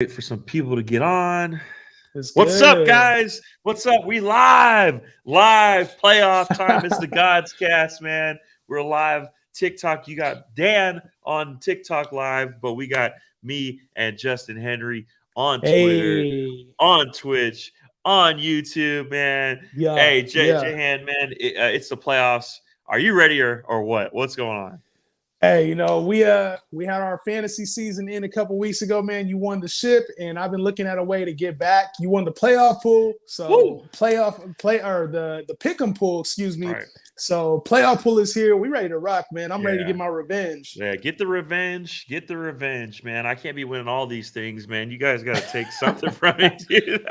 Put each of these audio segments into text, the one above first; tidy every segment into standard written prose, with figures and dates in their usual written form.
Wait for some people to get on. It's What's up, good. guys? What's up? We live playoff time. It's the God's cast, man. We're live. TikTok, you got Dan on TikTok live, but we got me and Justin Henry on Twitter, Hey, on Twitch, on YouTube, man. yeah, Hey, yeah. Jahan, man, it's the playoffs. Are you ready or what? What's going on? Hey, we had our fantasy season in a couple weeks ago, man. You won the ship, and I've been looking at a way to get back. You won the playoff pool, Woo! so the pick'em pool, excuse me. Right. So playoff pool is here. We ready to rock, man. I'm ready to Yeah. get my revenge. Yeah, get the revenge. Get the revenge, man. I can't be winning all these things, man. You guys got to take something from me, dude.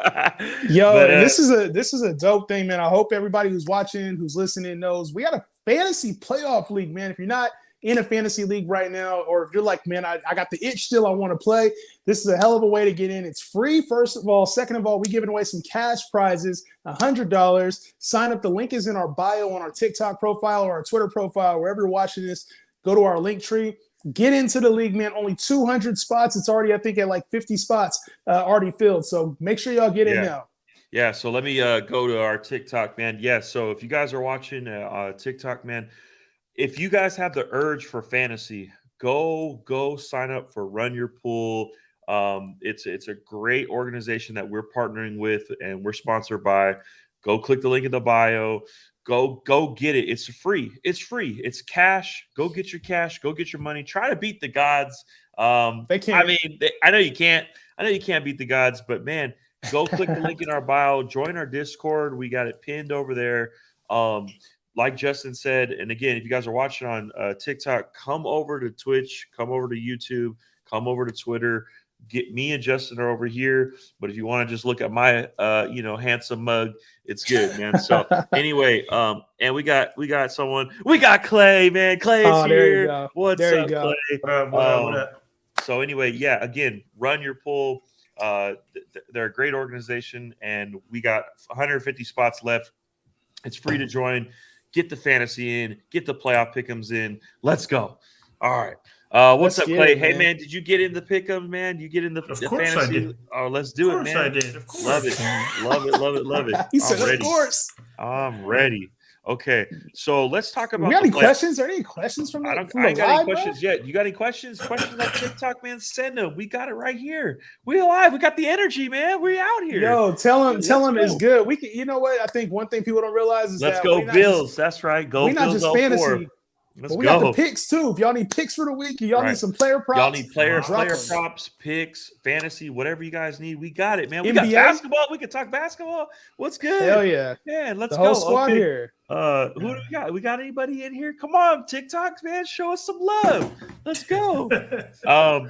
Yo, but and this is a dope thing, man. I hope everybody who's watching, who's listening, knows we got a fantasy playoff league, man. If you're not in a fantasy league right now, or if you're like, man, I got the itch still, I want to play. This is a hell of a way to get in. It's free, first of all. Second of all, we giving away some cash prizes, $100. Sign up. The link is in our bio on our TikTok profile or our Twitter profile, wherever you're watching this. Go to our link tree. Get into the league, man. Only 200 spots. It's already, I think, at like 50 spots already filled. So make sure y'all get in yeah. now. Yeah, so let me go to our TikTok, man. Yeah, so if you guys are watching TikTok, man, if you guys have the urge for fantasy, go sign up for Run Your Pool. It's a great organization that we're partnering with and we're sponsored by. Go click the link in the bio. Go get it. It's free. It's free. It's cash. Go get your cash. Go get your money. Try to beat the gods. They can't. I know you can't. I know you can't beat the gods, but man, go click the link in our bio. Join our Discord. We got it pinned over there. Like Justin said, and again, if you guys are watching on TikTok, come over to Twitch, come over to YouTube, come over to Twitter. Get me and Justin are over here. But if you want to just look at my handsome mug, it's good, man. So anyway, and we got someone. We got Clay, man. Clay's Oh, there you here. go. What's There you up, go. Clay? What up? So anyway, yeah, again, Run Your Pool. They're a great organization, and we got 150 spots left. It's free to join. Get the fantasy in. Get the playoff pick'ems in. Let's go. All right. What's up, Clay? Hey, man, did you get in the pick'ems, man? You get in the course fantasy? I did. Oh, let's do it, man. Of course I did. Of course. Love it. Love it. Love it. Love it. He said, I'm ready. of course. I'm ready. Okay, so let's talk about. We got any questions? Are there any questions from the I ain't got any questions yet. You got any questions? Questions on TikTok, man? Send them. We got it right here. We alive. We got the energy, man. We out here. Yo, tell him it's good. We can. You know what? I think one thing people don't realize is let's that go Bills. That's right. Go we're Bills. not just fantasy. 4. Let's but we go. got the picks too. If y'all need picks for the week, y'all need some player props. Y'all need player them. props, picks, fantasy, whatever you guys need. We got it, man. We NBA? got basketball. We can talk basketball. What's good? Hell yeah. Yeah, let's the whole go. squad here. Who do we got? We got anybody in here? Come on, TikTok, man. Show us some love. Let's go. I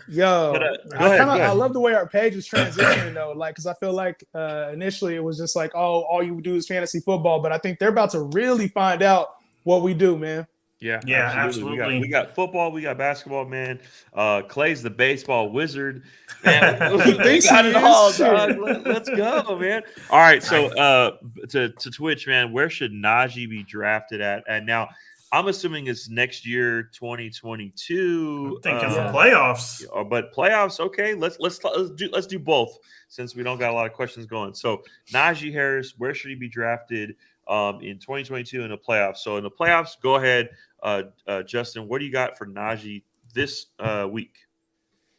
love the way our page is transitioning though. Like, because I feel like initially it was just like, oh, all you do is fantasy football, but I think they're about to really find out what we do, man. Yeah, absolutely. We got football, we got basketball, man. Clay's the baseball wizard. Man, we got it all, dog. Let's go, man. All right, so to Twitch, man, where should Naji be drafted at? And now I'm assuming it's next year, 2022. I'm thinking for playoffs. But playoffs, okay. Let's do both since we don't got a lot of questions going. So Najee Harris, where should he be drafted in 2022 in the playoffs? So in the playoffs, go ahead, Justin. What do you got for Najee this week?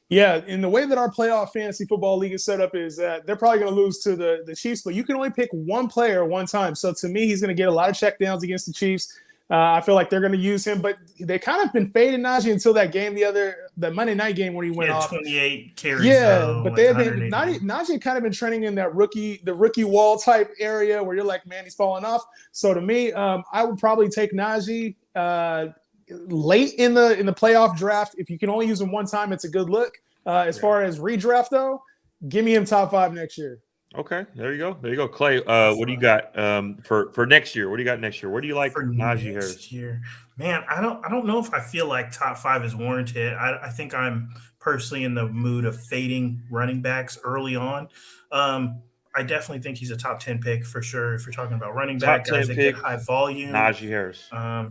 Yeah, in the way that our playoff fantasy football league is set up is that they're probably going to lose to the Chiefs, but you can only pick one player one time. So to me, he's going to get a lot of checkdowns against the Chiefs. I feel like they're going to use him, but they kind of been fading Najee until that game, the Monday night game when he went off. 28 carries. Yeah, but they have been Najee kind of been trending in that the rookie wall type area where you're like, man, he's falling off. So to me, I would probably take Najee late in the playoff draft. If you can only use him one time, it's a good look. As far as redraft though, give me him top 5 next year. Okay, there you go. Clay, what do you got for next year? What do you got next year? What do you like for Najee Harris? Year? Man, I don't know if I feel like top 5 is warranted. I think I'm personally in the mood of fading running backs early on. I definitely think he's a top 10 pick for sure. If you're talking about running Top back, 10 guys that pick, get high volume, Najee Harris.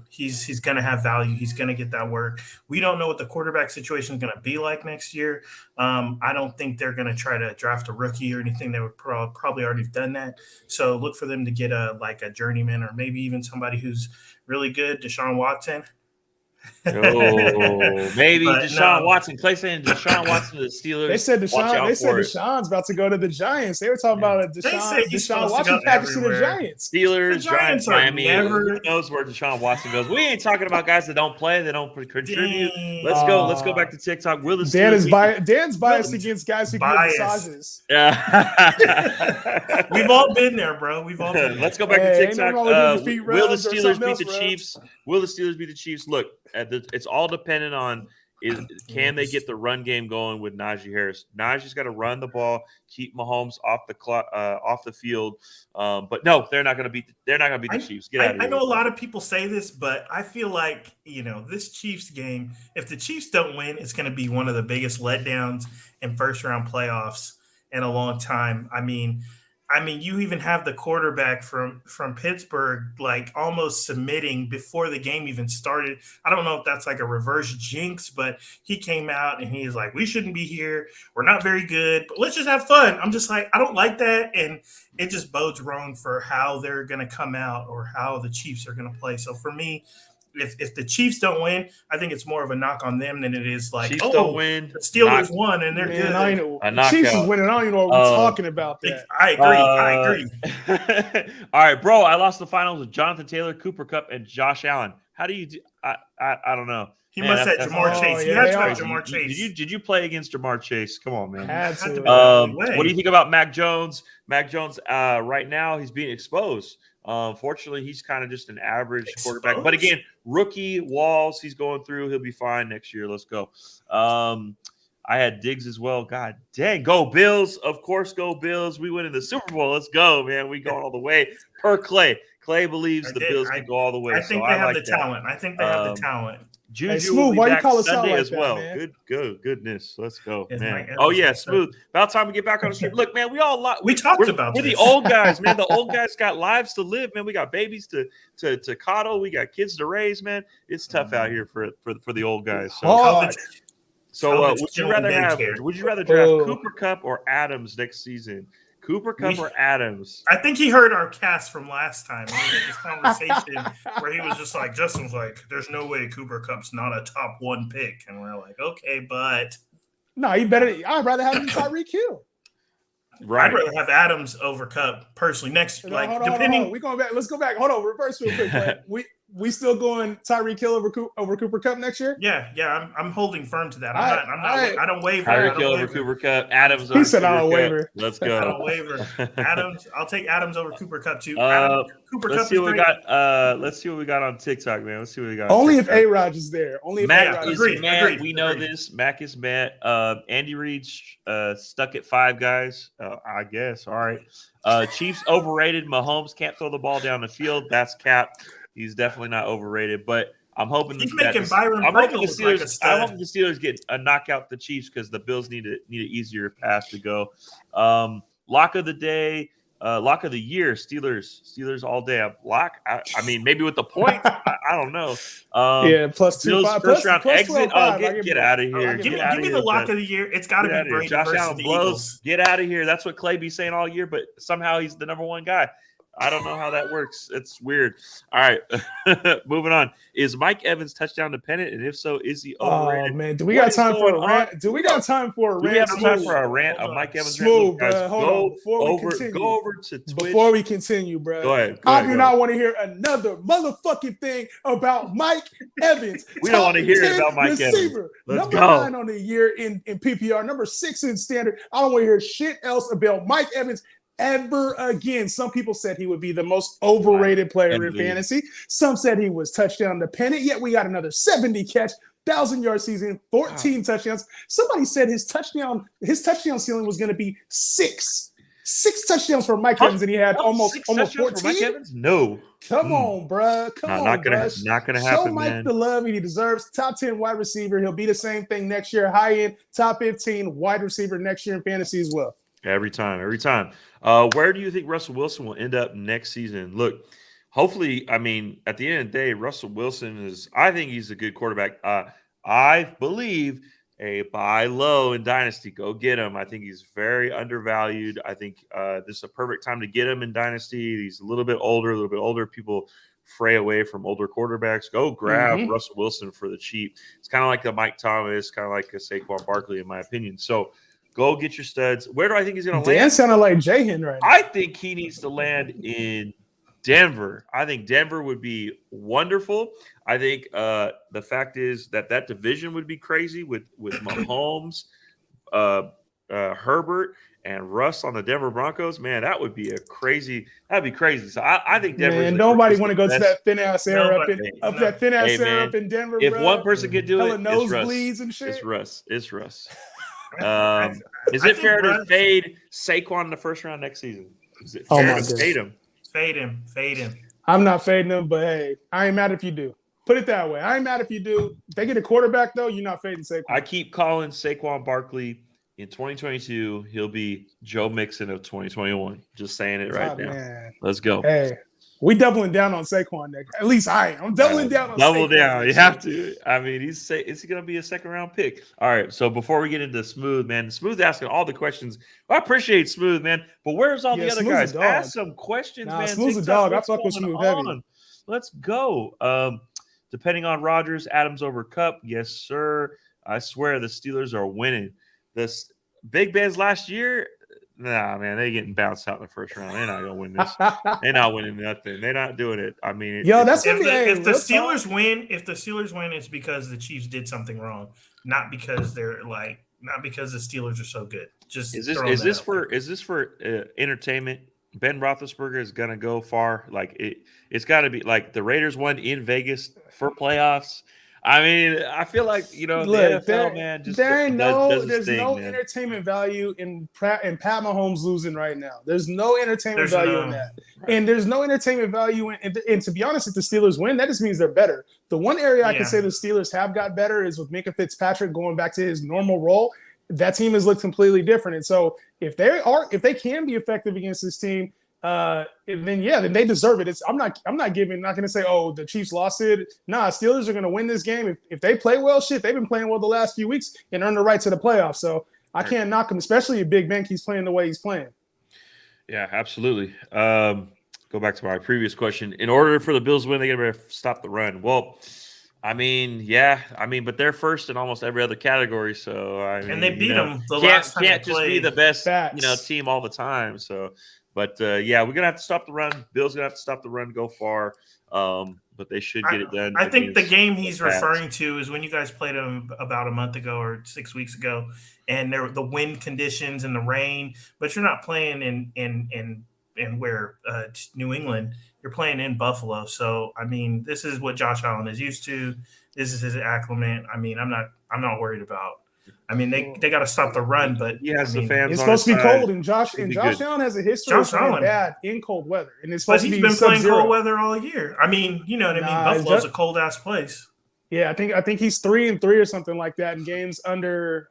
he's going to have value. He's going to get that work. We don't know what the quarterback situation is going to be like next year. I don't think they're going to try to draft a rookie or anything. They would probably already done that. So look for them to get a journeyman or maybe even somebody who's really good, Deshaun Watson. Oh, maybe But Deshaun no. Watson. Clay saying Deshaun Watson to the Steelers. They said Watch out for it. Deshaun's about to go to the Giants. They were talking about a They say he's Deshaun supposed to Watson go package to the everywhere. Giants. Steelers, The Giants, Giants are Miami. Who knows where Deshaun Watson goes? We ain't talking about guys that don't play, that don't contribute. Dang. Let's go. Let's go back to TikTok. Will the Dan is Steelers Dan's biased against guys who give Biased. massages. We've all been there, bro. We've all been there. Let's go back to Hey, ain't TikTok. nothing wrong with getting your feet Will the rubbed or Steelers something beat else the rubbed. Chiefs? Will the Steelers beat the Chiefs? Look, it's all dependent on can they get the run game going with Najee Harris. Najee's got to run the ball, keep Mahomes off the field. But no, they're not going to beat the Chiefs. Get out of here. I know a lot of people say this, but I feel like this Chiefs game. If the Chiefs don't win, it's going to be one of the biggest letdowns in first round playoffs in a long time. I mean, you even have the quarterback from Pittsburgh like almost submitting before the game even started. I don't know if that's like a reverse jinx, but he came out and he's like, "We shouldn't be here. We're not very good, but let's just have fun." I'm just like, I don't like that, and it just bodes wrong for how they're going to come out or how the Chiefs are going to play. So for me, if the Chiefs don't win, I think it's more of a knock on them than it is like, Chiefs don't win. The Steelers won and they're good. I know. A knockout. Chiefs is winning. I don't even know what we're talking about. That. I agree. All right, bro. I lost the finals with Jonathan Taylor, Cooper Kupp, and Josh Allen. How do you do? I don't know. He must have Jamar Chase. Yeah, You had to have Jamar Chase. Did you play against Jamar Chase? Come on, man. Had to. What do you think about Mac Jones? Mac Jones, right now, he's being exposed. Fortunately, he's kind of just an average quarterback. But again, rookie walls he's going through. He'll be fine next year. Let's go. I had Diggs as well. God dang. Go Bills. Of course, go Bills. We win in the Super Bowl. Let's go, man. We going all the way. Per Clay. Clay believes the Bills can go all the way. I think they have the talent. I think they have the talent. Juju will be back Sunday as well. Goodness. Let's go, man. Oh, yeah, Smooth. About time we get back on the street. Look, man, we talked about this. We're the old guys, man. The old guys got lives to live, man. We got babies to coddle. We got kids to raise, man. It's tough out here for the old guys. So, would you rather draft Cooper Kupp or Adams next season? Cooper Kupp or Adams? I think he heard our cast from last time. We had this conversation where he was just like, Justin's like, "There's no way Cooper Kupp's not a top 1 pick," and we're like, "Okay, but no, you better. I'd rather have Tyreek Hill. Right. I'd rather have Adams over Kupp personally. Next, hold on. We going back. Let's go back. Hold on. Reverse real quick. We still going Tyreek Hill over Cooper Kupp next year? Yeah. I'm holding firm to that. I don't waver. Tyreek Hill over Cooper Kupp. Adams. He said I don't waver. Let's go. I don't waver. Adams. I'll take Adams over Cooper Kupp too. Let's see what we got. Let's see what we got on TikTok, man. Let's see what we got. Only if A-Rod is there. Only if Mac A-Rod is mad. Agreed. We know this. Mac is mad. Andy Reid stuck at 5 guys. I guess. All right. Chiefs overrated. Mahomes can't throw the ball down the field. That's cap. He's definitely not overrated, but I'm hoping the Steelers get a knockout the Chiefs because the Bills need an easier path to go. Lock of the day, lock of the year, Steelers all day. I mean, maybe with the points, I don't know. plus 2-5 first round exit. Get out of here. Give me the lock of the year. It's got to be Brady Josh versus Allen the blows. Eagles. Get out of here. That's what Clay be saying all year, but somehow he's the number 1 guy. I don't know how that works. It's weird. All right. Moving on. Is Mike Evans touchdown dependent? And if so, is he overrated? Oh, man. Do we got time for a rant? Do we got time for a rant? Do we have time for a rant of Mike Evans? Smooth, bro. Hold on. Before we continue. Go over to Twitch. Before we continue, bro. Go ahead. I do not want to hear another motherfucking thing about Mike Evans. We don't want to hear it about Mike Evans. Let's number 9 on the year in PPR. Number 6 in standard. I don't want to hear shit else about Mike Evans ever again. Some people said he would be the most overrated player in fantasy. Some said he was touchdown dependent, yet we got another 70 catch, 1,000-yard season, 14 touchdowns. Somebody said his touchdown ceiling was going to be 6 touchdowns for Mike Evans, and he had almost 14. For Mike Evans? No. Come on, bro. Not gonna happen, Show Mike the love he deserves. Top 10 wide receiver. He'll be the same thing next year. High end, top 15 wide receiver next year in fantasy as well. Every time. Where do you think Russell Wilson will end up next season? Look, hopefully, I mean, at the end of the day, Russell Wilson I think he's a good quarterback. I believe a buy low in Dynasty. Go get him. I think he's very undervalued. I think this is a perfect time to get him in Dynasty. He's a little bit older. People fray away from older quarterbacks. Go grab Russell Wilson for the cheap. It's kind of like a Mike Thomas, kind of like a Saquon Barkley, in my opinion. So go get your studs. Where do I think he's going to land? Dan sounded like Jahan right now. I think he needs to land in Denver. I think Denver would be wonderful. I think the fact is that division would be crazy with Mahomes, Herbert, and Russ on the Denver Broncos. Man, that would be crazy. That'd be crazy. So I think Denver. Man, nobody want to go to that thin ass era up in Denver. If one person could do it, nosebleeds and shit. It's Russ. Is it fair to fade Saquon in the first round next season? Is it fair to fade him? Fade him. I'm not fading him, but hey, I ain't mad if you do. Put it that way. I ain't mad if you do. If they get a quarterback, though, you're not fading Saquon. I keep calling Saquon Barkley in 2022. He'll be Joe Mixon of 2021. Just saying it right now. Man. Let's go. Hey, we doubling down on Saquon next. At least I am. I'm doubling down on Double Saquon. Down. You have to. I mean, is he going to be a second-round pick? All right, so before we get into Smooth, man, Smooth asking all the questions. I appreciate Smooth, man, but where's all the other guys? Ask some questions, man. Smooth's a dog. I fuck with Smooth heavy. Let's go. Depending on Rodgers, Adams over Cup. Yes, sir. I swear the Steelers are winning. This Big Ben's last year, nah, man, they getting bounced out in the first round. They're not gonna win this. They're not winning nothing. They're not doing it. I mean, if the Steelers win, it's because the Chiefs did something wrong, not because the Steelers are so good. Just is this for entertainment? Ben Roethlisberger is gonna go far. Like it's got to be like the Raiders won in Vegas for playoffs. I mean, I feel like the NFL, man. There's no entertainment value in Pat Mahomes losing right now. There's no entertainment value in that, and there's no entertainment value in. And to be honest, if the Steelers win, that just means they're better. The one area I can say the Steelers have got better is with Minkah Fitzpatrick going back to his normal role. That team has looked completely different, and so if they can be effective against this team. Then they deserve it. I'm not going to say, oh, the Chiefs lost it. Nah, Steelers are going to win this game. If they play well, they've been playing well the last few weeks and earned the right to the playoffs. So I can't knock them, especially if Big Ben keeps playing the way he's playing. Yeah, absolutely. Go back to my previous question. In order for the Bills to win, they got to stop the run. Well, but they're first in almost every other category. So and they beat them the last time. Can't just be the best, team all the time. So. But, we're going to have to stop the run. Bill's going to have to stop the run, go far. But they should get it done. I think the game he's referring to is when you guys played him about a month ago or 6 weeks ago, and there were the wind conditions and the rain. But you're not playing in New England. You're playing in Buffalo. So, I mean, this is what Josh Allen is used to. This is his acclimate. I mean, I'm not worried about. I mean, they got to stop the run, but the fans. It's supposed to be cold, and Josh Allen has a history of playing bad in cold weather, and it's supposed to be. But he's been playing cold weather all year. I mean, you know what I mean. Buffalo's a cold ass place. Yeah, I think he's 3-3 or something like that in games under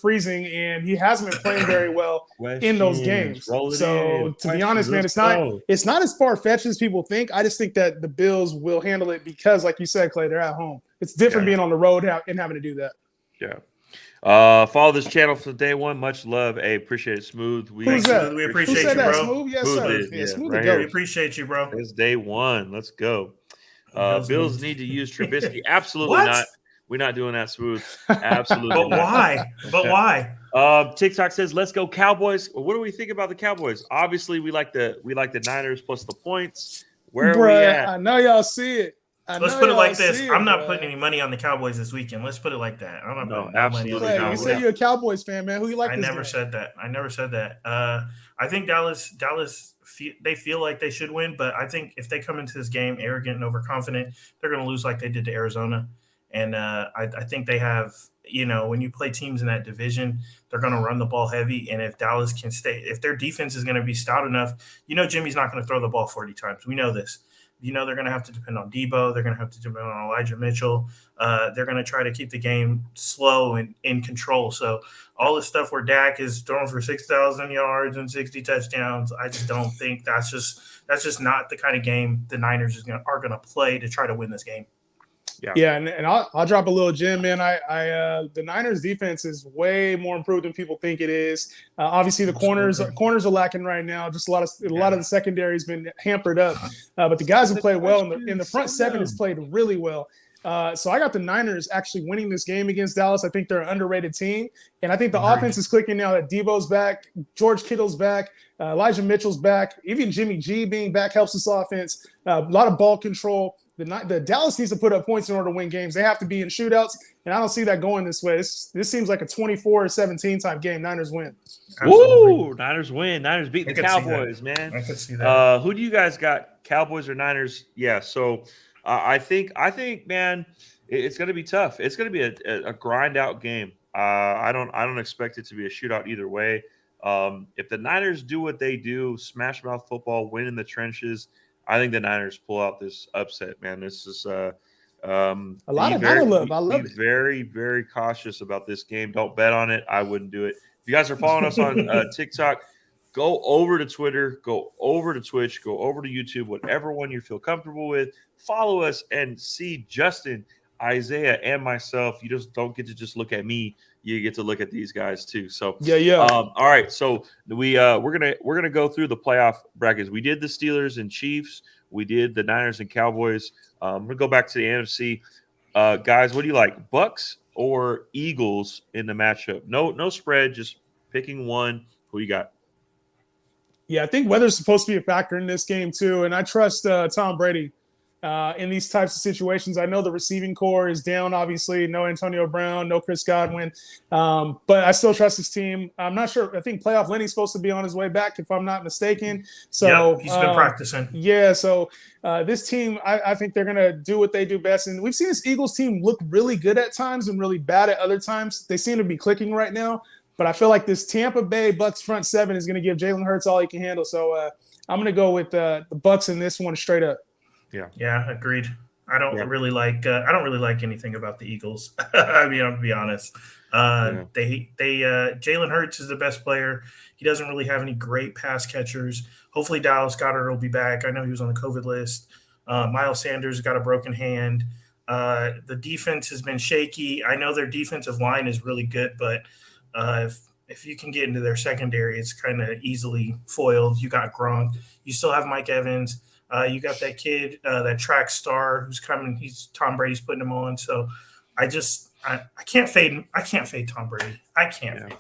freezing, and he hasn't been playing very well in those games. So to be honest, man, it's not as far fetched as people think. I just think that the Bills will handle it because, like you said, Clay, they're at home. It's different being on the road and having to do that. Yeah. Follow this channel from day one. Much love. Hey, appreciate it, Smooth. We appreciate you, bro. Smooth? Yes, sir. Smooth right we appreciate you, bro. It's day one. Let's go. Bills need to use Trubisky. Absolutely not. We're not doing that, Smooth. Absolutely. But why? TikTok says, "Let's go Cowboys." What do we think about the Cowboys? Obviously, we like the Niners plus the points. Where are we at? I know y'all see it. Let's put it like this. I'm not putting any money on the Cowboys this weekend. Let's put it like that. I'm not putting absolutely money on the Cowboys. You say you're a Cowboys fan, man. Who you like? I never said that. I think Dallas they feel like they should win, but I think if they come into this game arrogant and overconfident, they're going to lose like they did to Arizona. And I think they have, when you play teams in that division, they're going to run the ball heavy. And if Dallas can if their defense is going to be stout enough, Jimmy's not going to throw the ball 40 times. We know this. they're going to have to depend on Debo. They're going to have to depend on Elijah Mitchell. They're going to try to keep the game slow and in control. So all this stuff where Dak is throwing for 6,000 yards and 60 touchdowns, I just don't think that's just not the kind of game the Niners are going to play to try to win this game. Yeah, and I'll drop a little gem, man. The Niners defense is way more improved than people think it is. Obviously, the corners are lacking right now. Just a lot of the secondary has been hampered up, but the guys have played well, and the front seven has played really well. So I got the Niners actually winning this game against Dallas. I think they're an underrated team, and I think the offense is clicking now that Debo's back, George Kittle's back, Elijah Mitchell's back, even Jimmy G being back helps this offense. A lot of ball control. The Dallas needs to put up points in order to win games. They have to be in shootouts, and I don't see that going this way. This seems like a 24-17 type game. Niners win. Woo! Niners win. Niners beat the Cowboys, man. I could see that. Who do you guys got? Cowboys or Niners? Yeah. So I think, man, it's going to be tough. It's going to be a grind out game. I don't expect it to be a shootout either way. If the Niners do what they do, smash mouth football, win in the trenches, I think the Niners pull out this upset, man. This is a lot of Niner love. I love it. Very, very cautious about this game. Don't bet on it. I wouldn't do it. If you guys are following us on TikTok, go over to Twitter, go over to Twitch, go over to YouTube, whatever one you feel comfortable with. Follow us and see Justin, Isaiah, and myself. You just don't get to just look at me. You get to look at these guys too. So yeah. All right. So we're gonna go through the playoff brackets. We did the Steelers and Chiefs. We did the Niners and Cowboys. I'm gonna go back to the NFC. Guys, what do you like, Bucks or Eagles in the matchup? No spread, just picking one. Who you got? Yeah, I think weather's supposed to be a factor in this game too, and I trust Tom Brady. In these types of situations, I know the receiving core is down, obviously. No Antonio Brown, no Chris Godwin. But I still trust his team. I'm not sure. I think playoff Lenny's supposed to be on his way back, if I'm not mistaken. So he's been practicing. Yeah, so this team, I think they're going to do what they do best. And we've seen this Eagles team look really good at times and really bad at other times. They seem to be clicking right now. But I feel like this Tampa Bay Bucks front seven is going to give Jalen Hurts all he can handle. So I'm going to go with the Bucks in this one straight up. Yeah, agreed. I don't really like anything about the Eagles. I mean, I'll be honest. Jalen Hurts is the best player. He doesn't really have any great pass catchers. Hopefully Dallas Goedert will be back. I know he was on the COVID list. Miles Sanders got a broken hand. The defense has been shaky. I know their defensive line is really good, but if you can get into their secondary, it's kind of easily foiled. You got Gronk. You still have Mike Evans. You got that kid, that track star who's coming. Tom Brady's putting him on. So I can't fade. I can't fade Tom Brady.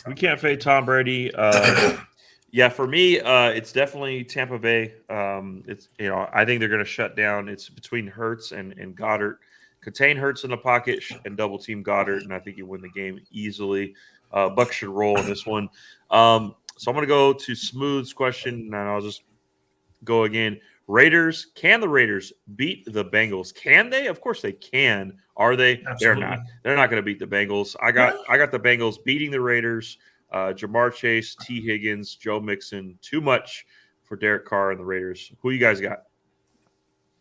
We can't fade Tom Brady. For me, it's definitely Tampa Bay. I think they're going to shut down. It's between Hurts and Goddard. Contain Hurts in the pocket and double team Goddard, and I think you win the game easily. Bucks should roll in this one. So I'm going to go to Smooth's question, and I'll just go again. Raiders, can the Raiders beat the Bengals? Can they? Of course they can. Are they? Absolutely. They're not. They're not going to beat the Bengals. I got the Bengals beating the Raiders. Jamar Chase, T. Higgins, Joe Mixon. Too much for Derek Carr and the Raiders. Who you guys got?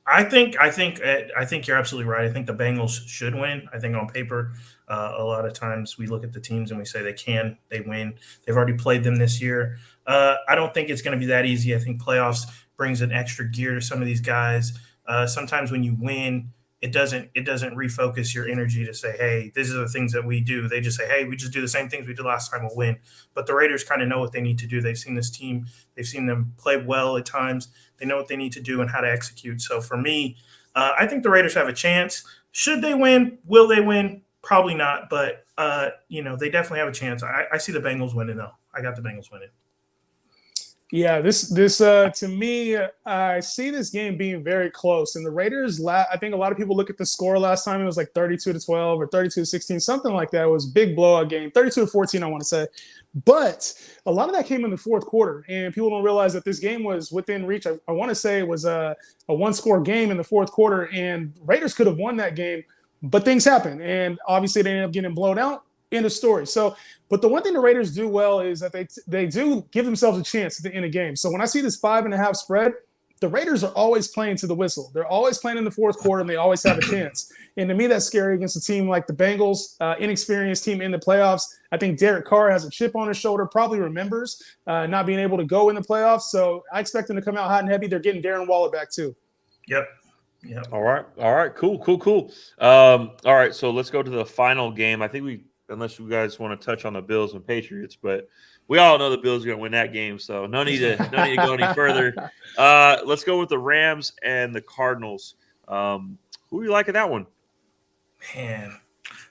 I think you're absolutely right. I think the Bengals should win. I think on paper, a lot of times we look at the teams and we say they win. They've already played them this year. I don't think it's going to be that easy. I think playoffs brings an extra gear to some of these guys. Sometimes when you win, it doesn't refocus your energy to say, hey, these are the things that we do. They just say, hey, we just do the same things we did last time, we'll win. But the Raiders kind of know what they need to do. They've seen this team. They've seen them play well at times. They know what they need to do and how to execute. So for me, I think the Raiders have a chance. Should they win? Will they win? Probably not. But, they definitely have a chance. I see the Bengals winning, though. I got the Bengals winning. Yeah, this to me, I see this game being very close. And the Raiders, I think a lot of people look at the score last time. It was like 32-12 or 32-16, something like that. It was a big blowout game, 32-14, I want to say. But a lot of that came in the fourth quarter, and people don't realize that this game was within reach. I want to say it was a one-score game in the fourth quarter, and Raiders could have won that game, but things happen, and obviously they ended up getting blown out. End of story. So, but the one thing the Raiders do well is that they do give themselves a chance at the end of the game. So when I see this 5.5 spread, the Raiders are always playing to the whistle. They're always playing in the fourth quarter, and they always have a chance. And to me, that's scary against a team like the Bengals, inexperienced team in the playoffs. I think Derek Carr has a chip on his shoulder, probably remembers not being able to go in the playoffs. So I expect them to come out hot and heavy. They're getting Darren Waller back too. Yep. All right. Cool. All right, so let's go to the final game. I think unless you guys want to touch on the Bills and Patriots, but we all know the Bills are going to win that game, so no need to go any further. Let's go with the Rams and the Cardinals. Who do you like in that one? Man,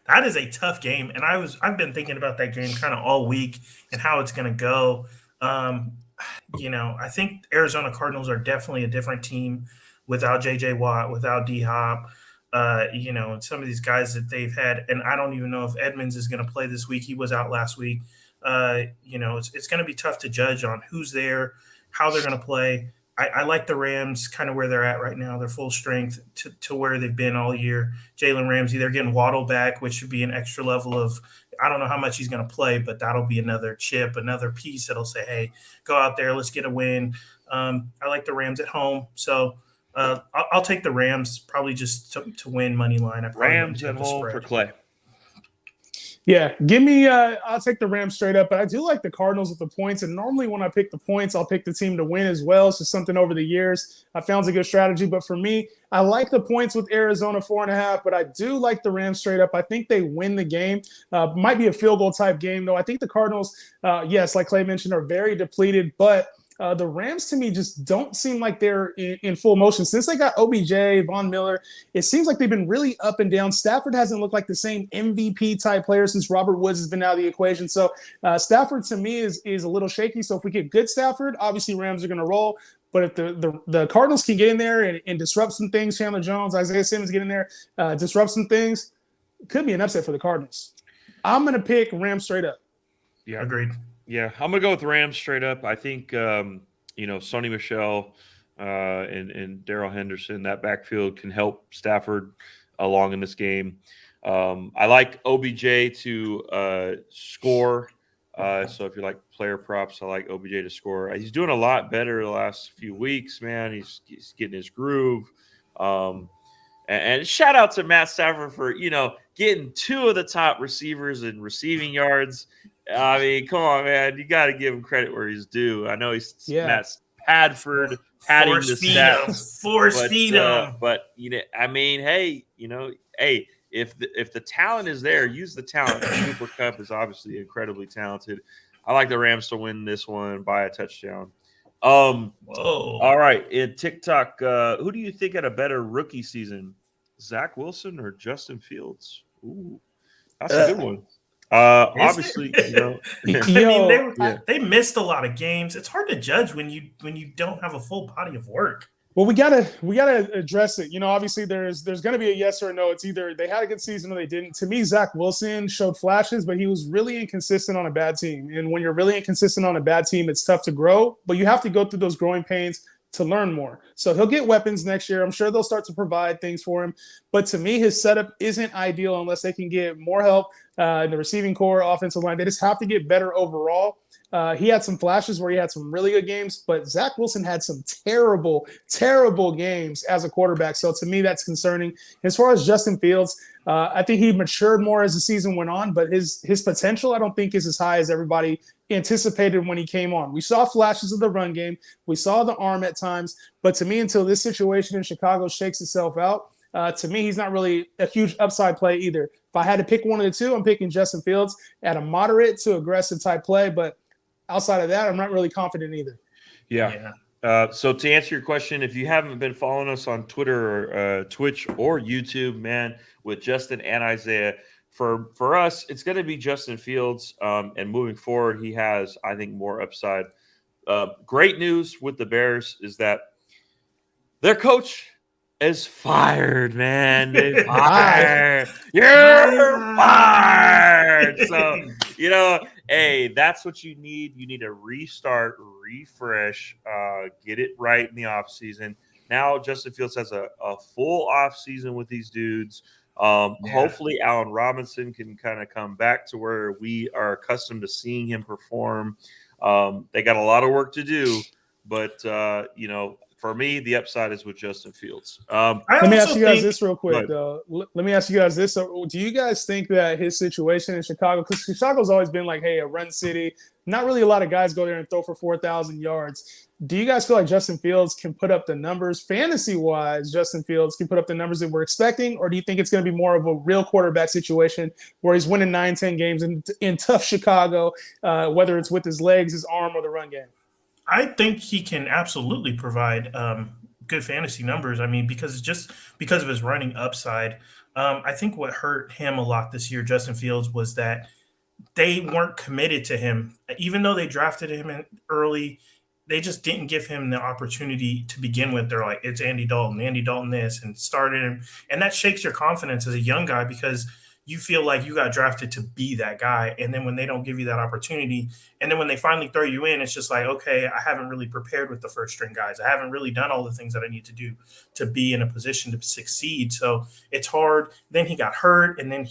that is a tough game, and I've been thinking about that game kind of all week and how it's going to go. I think Arizona Cardinals are definitely a different team without J.J. Watt, without D-Hop, and some of these guys that they've had. And I don't even know if Edmonds is going to play this week. He was out last week. It's going to be tough to judge on who's there, how they're going to play. I like the Rams kind of where they're at right now. They're full strength to where they've been all year. Jalen Ramsey, they're getting Waddle back, which should be an extra level of – I don't know how much he's going to play, but that'll be another chip, another piece that'll say, hey, go out there, let's get a win. I like the Rams at home. So I'll take the Rams probably just to win money line. Rams at home for Clay. Yeah, give me I'll take the Rams straight up, but I do like the Cardinals with the points. And normally when I pick the points, I'll pick the team to win as well. It's just something over the years I found a good strategy. But for me, I like the points with Arizona 4.5, but I do like the Rams straight up. I think they win the game. Might be a field goal type game, though. I think the Cardinals, yes, like Clay mentioned, are very depleted, but the Rams, to me, just don't seem like they're in full motion. Since they got OBJ, Von Miller, it seems like they've been really up and down. Stafford hasn't looked like the same MVP-type player since Robert Woods has been out of the equation. So Stafford, to me, is a little shaky. So if we get good Stafford, obviously Rams are going to roll. But if the Cardinals can get in there and disrupt some things, Chandler Jones, Isaiah Simmons get in there, disrupt some things, it could be an upset for the Cardinals. I'm going to pick Rams straight up. Yeah, agreed. Yeah, I'm going to go with Rams straight up. I think, Sonny Michel and Darrell Henderson, that backfield can help Stafford along in this game. I like OBJ to score. So if you like player props, I like OBJ to score. He's doing a lot better the last few weeks, man. He's getting his groove. And shout out to Matt Stafford for, getting two of the top receivers in receiving yards. I mean, come on, man. You got to give him credit where he's due. I know he's Matt Padford padding the stats. Force feed him. But, hey, if the talent is there, use the talent. Cooper Kupp is obviously incredibly talented. I like the Rams to win this one by a touchdown. Whoa. All right. In TikTok, who do you think had a better rookie season? Zach Wilson or Justin Fields? Ooh, that's a good one. Obviously, they missed a lot of games. It's hard to judge when you don't have a full body of work. Well, we gotta address it. Obviously there's going to be a yes or a no. It's either they had a good season or they didn't. To me, Zach Wilson showed flashes, but he was really inconsistent on a bad team. And when you're really inconsistent on a bad team, it's tough to grow. But you have to go through those growing pains to learn more. So he'll get weapons next year. I'm sure they'll start to provide things for him. But to me, his setup isn't ideal unless they can get more help in the receiving core, offensive line. They just have to get better overall. He had some flashes where he had some really good games, but Zach Wilson had some terrible, terrible games as a quarterback. So to me, that's concerning. As far as Justin Fields, I think he matured more as the season went on, but his potential I don't think is as high as everybody anticipated when he came on. We saw flashes of the run game. We saw the arm at times, but to me, until this situation in Chicago shakes itself out, to me, he's not really a huge upside play either. If I had to pick one of the two, I'm picking Justin Fields at a moderate to aggressive type play, but outside of that, I'm not really confident either. Yeah. So to answer your question, if you haven't been following us on Twitter or Twitch or YouTube, man, with Justin and Isaiah, for us, it's going to be Justin Fields. And moving forward, he has, I think, more upside. Great news with the Bears is that their coach is fired, man. They fired. You're fired. So, hey, that's what you need. You need to restart, refresh, get it right in the offseason. Now Justin Fields has a full offseason with these dudes. Hopefully Allen Robinson can kind of come back to where we are accustomed to seeing him perform. They got a lot of work to do, but, for me, the upside is with Justin Fields. Let me ask you guys this real quick, though. Let me ask you guys this. So, do you guys think that his situation in Chicago, because Chicago's always been like, hey, a run city, not really a lot of guys go there and throw for 4,000 yards. Do you guys feel like Justin Fields can put up the numbers, fantasy-wise, Justin Fields can put up the numbers that we're expecting, or do you think it's going to be more of a real quarterback situation where he's winning 9-10 games in tough Chicago, whether it's with his legs, his arm, or the run game? I think he can absolutely provide good fantasy numbers. I mean, because of his running upside. I think what hurt him a lot this year, Justin Fields, was that they weren't committed to him. Even though they drafted him in early, they just didn't give him the opportunity to begin with. They're like, it's Andy Dalton this, and started him. And that shakes your confidence as a young guy because you feel like you got drafted to be that guy. And then when they don't give you that opportunity, and then when they finally throw you in, it's just like, okay, I haven't really prepared with the first string guys. I haven't really done all the things that I need to do to be in a position to succeed. So it's hard. Then he got hurt, and then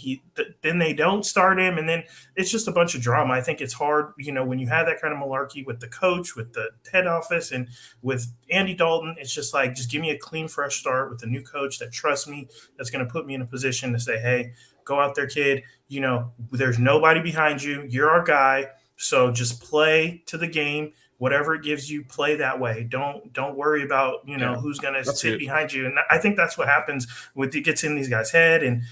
they don't start him. And then it's just a bunch of drama. I think it's hard, when you have that kind of malarkey with the coach, with the head office, and with Andy Dalton. It's just like, just give me a clean, fresh start with a new coach that trusts me, that's going to put me in a position to say, hey, go out there, kid. There's nobody behind you. You're our guy. So just play to the game. Whatever it gives you, play that way. Don't worry about, who's going to sit behind you. And I think that's what happens with it gets in these guys' head. And,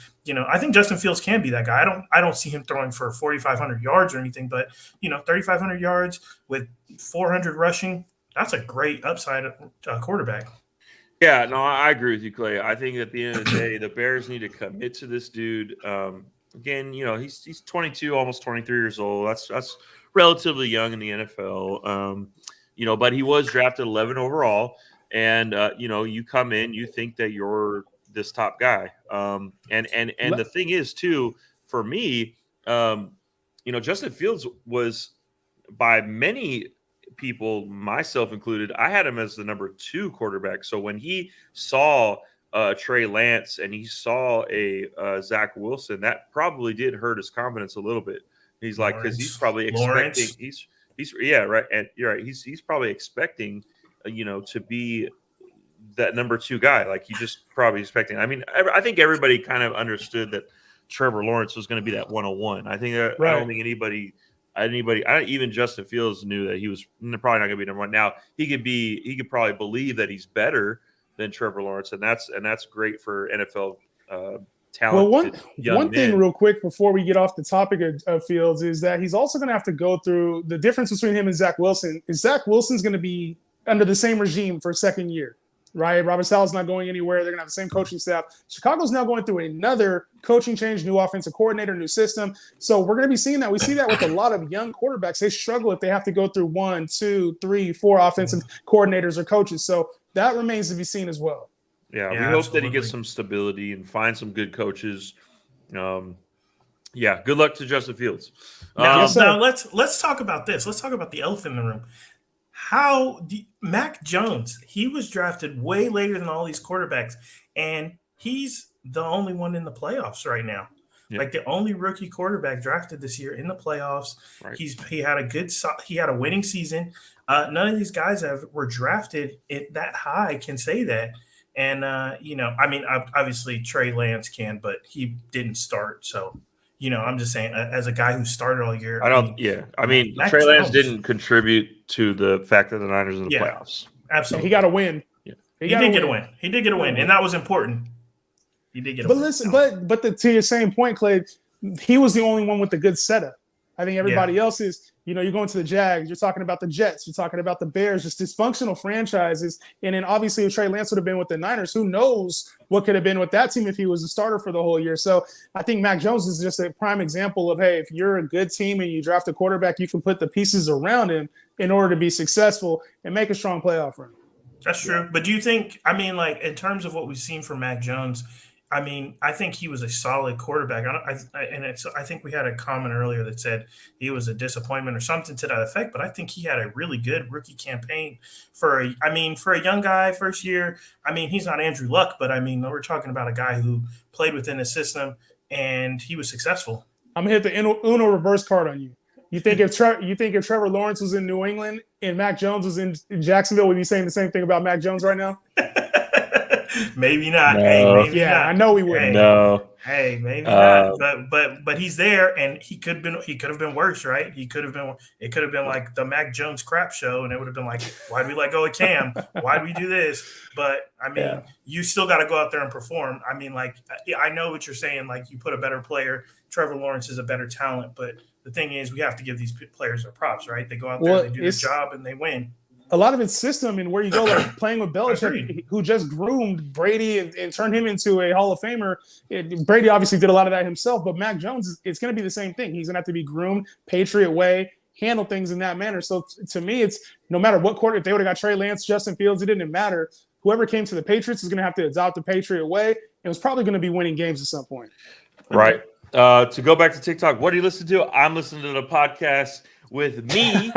I think Justin Fields can be that guy. I don't see him throwing for 4,500 yards or anything, but, 3,500 yards with 400 rushing, that's a great upside quarterback. Yeah, no, I agree with you, Clay. I think at the end of the day, the Bears need to commit to this dude. Again, he's 22, almost 23 years old. That's relatively young in the NFL. But he was drafted 11 overall, and you come in, you think that you're this top guy. And the thing is too, for me, Justin Fields was by many people, myself included, I had him as the number 2 quarterback. So when he saw Trey Lance and he saw a Zach Wilson, that probably did hurt his confidence a little bit. He's like, because he's probably expecting he's yeah, right, and you're right. He's probably expecting to be that number 2 guy. Like he just probably expecting. I mean, I think everybody kind of understood that Trevor Lawrence was going to be that 101. I think right. I don't think anybody, even Justin Fields knew that he was probably not going to be number 1. Now he could probably believe that he's better than Trevor Lawrence, and that's great for NFL talent. Well, one thing real quick before we get off the topic of Fields is that he's also going to have to go through the difference between him and Zach Wilson. Is Zach Wilson's going to be under the same regime for a second year, right? Robert Saleh's not going anywhere. They're going to have the same coaching staff. Chicago's now going through another coaching change, new offensive coordinator, new system. So we're going to be seeing that. We see that with a lot of young quarterbacks. They struggle if they have to go through 1, 2, 3, 4 offensive coordinators or coaches. So that remains to be seen as well. Yeah, we hope that he gets some stability and find some good coaches. Good luck to Justin Fields. Now let's talk about this. Let's talk about the elephant in the room. Mac Jones, he was drafted way later than all these quarterbacks, and he's the only one in the playoffs right now. Yep. Like the only rookie quarterback drafted this year in the playoffs. Right. He had a winning season. None of these guys were drafted that high can say that. And, obviously Trey Lance can, but he didn't start. So, I'm just saying, as a guy who started all year. Trey Lance didn't contribute to the fact that the Niners are in the playoffs. Absolutely. He got to win. Yeah. He did get a win. He did get a win, and that was important. He did get a win. But listen, to your same point, Clay, he was the only one with the good setup. I think everybody else is, you're going to the Jags, you're talking about the Jets, you're talking about the Bears, just dysfunctional franchises. And then obviously if Trey Lance would have been with the Niners, who knows what could have been with that team if he was a starter for the whole year. So I think Mac Jones is just a prime example of, hey, if you're a good team and you draft a quarterback, you can put the pieces around him in order to be successful and make a strong playoff run. That's true. But do you think, in terms of what we've seen from Mac Jones, I think he was a solid quarterback. I think we had a comment earlier that said he was a disappointment or something to that effect. But I think he had a really good rookie campaign for a young guy first year. He's not Andrew Luck, but we're talking about a guy who played within the system and he was successful. I'm gonna hit the Uno reverse card on you. You think if Trevor Lawrence was in New England and Mac Jones was in Jacksonville, would you be saying the same thing about Mac Jones right now? Maybe not. No. Hey, maybe Yeah, not. I know we wouldn't. No. Hey, maybe not. But he's there, and he could have been worse, right? It could have been like the Mac Jones crap show, and it would have been like, why did we let go of Cam? Why did we do this? But I mean, you still got to go out there and perform. I mean, like, I know what you're saying. Like, you put a better player. Trevor Lawrence is a better talent, but the thing is, we have to give these players their props, right? They go out there, they do their job, and they win. A lot of it's system and where you go, like playing with Belichick, who just groomed Brady and turned him into a Hall of Famer. Brady obviously did a lot of that himself, but Mac Jones, it's going to be the same thing. He's going to have to be groomed, Patriot way, handle things in that manner. So to me, it's no matter what quarter, if they would have got Trey Lance, Justin Fields, it didn't matter. Whoever came to the Patriots is going to have to adopt the Patriot way. It was probably going to be winning games at some point. Right. To go back to TikTok, what do you listen to? I'm listening to the podcast with me,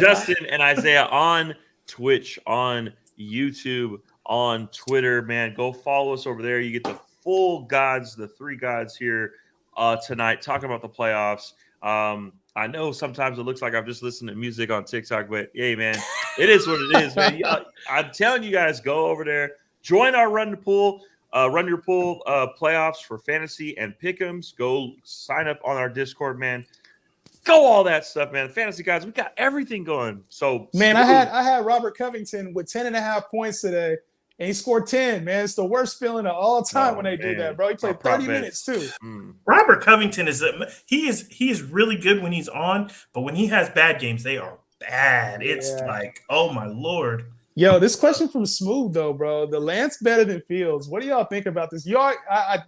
Justin, and Isaiah on Twitch, on YouTube, on Twitter. Man, go follow us over there. You get the full Gawds, the three Gawds here tonight, talking about the playoffs. I know sometimes it looks like I'm just listening to music on TikTok, but hey, man, it is what it is, man. I'm telling you guys, go over there, join our Run Your Pool playoffs for fantasy and pick'ems. Go sign up on our Discord, man. Go all that stuff, man. Fantasy guys, we got everything going. So, man, I had Robert Covington with 10.5 points today, and he scored 10. Man, it's the worst feeling of all time when they do that, bro. He played 30 minutes too. Robert Covington is really good when he's on, but when he has bad games, they are bad. It's like, oh my Lord. Yo, this question from Smooth though, bro. The Lance better than Fields. What do y'all think about this? You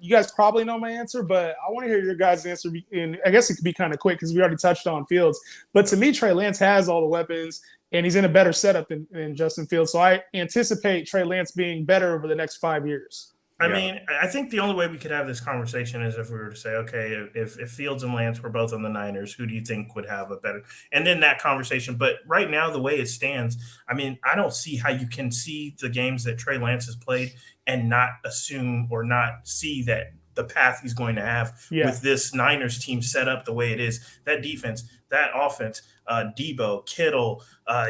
guys probably know my answer, but I want to hear your guys' answer. And I guess it could be kind of quick because we already touched on Fields. But to me, Trey Lance has all the weapons, and he's in a better setup than Justin Fields. So I anticipate Trey Lance being better over the next 5 years. I mean, I think the only way we could have this conversation is if we were to say, okay, if Fields and Lance were both on the Niners, who do you think would have a better – and then that conversation. But right now, the way it stands, I mean, I don't see how you can see the games that Trey Lance has played and not assume or not see that the path he's going to have with this Niners team set up the way it is. That defense, that offense, Debo, Kittle,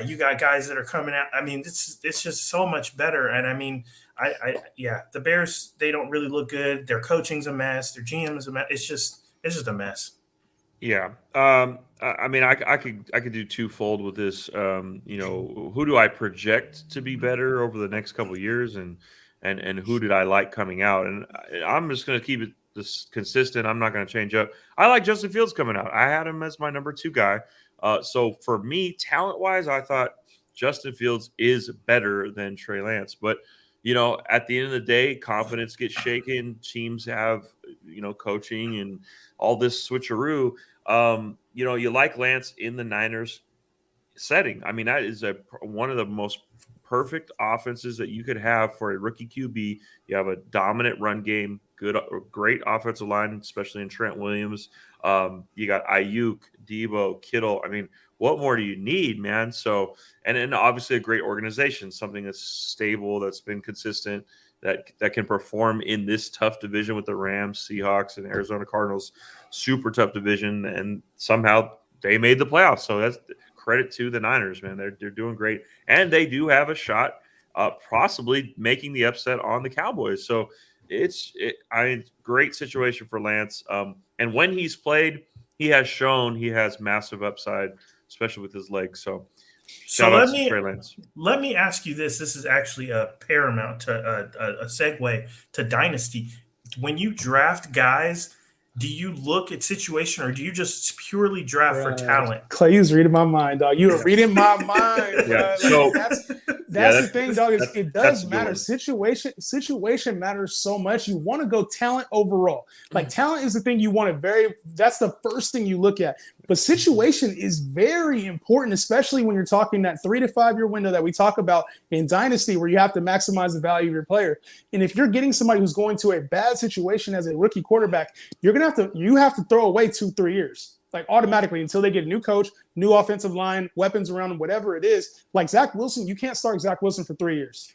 you got guys that are coming out. I mean, it's just so much better. And I mean – the Bears, they don't really look good. Their coaching's a mess. Their GM is a mess. It's just a mess. Yeah. I mean, I could do twofold with this. Who do I project to be better over the next couple of years, and who did I like coming out? And I'm just going to keep it this consistent. I'm not going to change up. I like Justin Fields coming out. I had him as my number 2 guy. So for me, talent-wise, I thought Justin Fields is better than Trey Lance, but at the end of the day, confidence gets shaken. Teams have, coaching and all this switcheroo. You like Lance in the Niners setting. I mean, that is one of the most perfect offenses that you could have for a rookie QB. You have a dominant run game, great offensive line, especially in Trent Williams. You got Ayuk, Debo, Kittle. I mean, what more do you need, man? So, and then obviously a great organization, something that's stable, that's been consistent, that can perform in this tough division with the Rams, Seahawks, and Arizona Cardinals. Super tough division, and somehow they made the playoffs. So that's credit to the Niners, man. They're doing great, and they do have a shot, possibly making the upset on the Cowboys. So great situation for Lance. And when he's played, he has shown he has massive upside, especially with his legs. So let me ask you this. This is actually a paramount to a segue to Dynasty. When you draft guys, do you look at situation or do you just purely draft for talent? Clay, you was reading my mind, dog. You were reading my mind. Yeah. That's the thing, dog. It does matter. Situation matters so much. You want to go talent overall. Like talent is the thing you want to that's the first thing you look at. But situation is very important, especially when you're talking that 3 to 5 year window that we talk about in Dynasty, where you have to maximize the value of your player. And if you're getting somebody who's going to a bad situation as a rookie quarterback, you have to throw away 2-3 years, like automatically, until they get a new coach, new offensive line, weapons around them, whatever it is. Like Zach Wilson, you can't start Zach Wilson for 3 years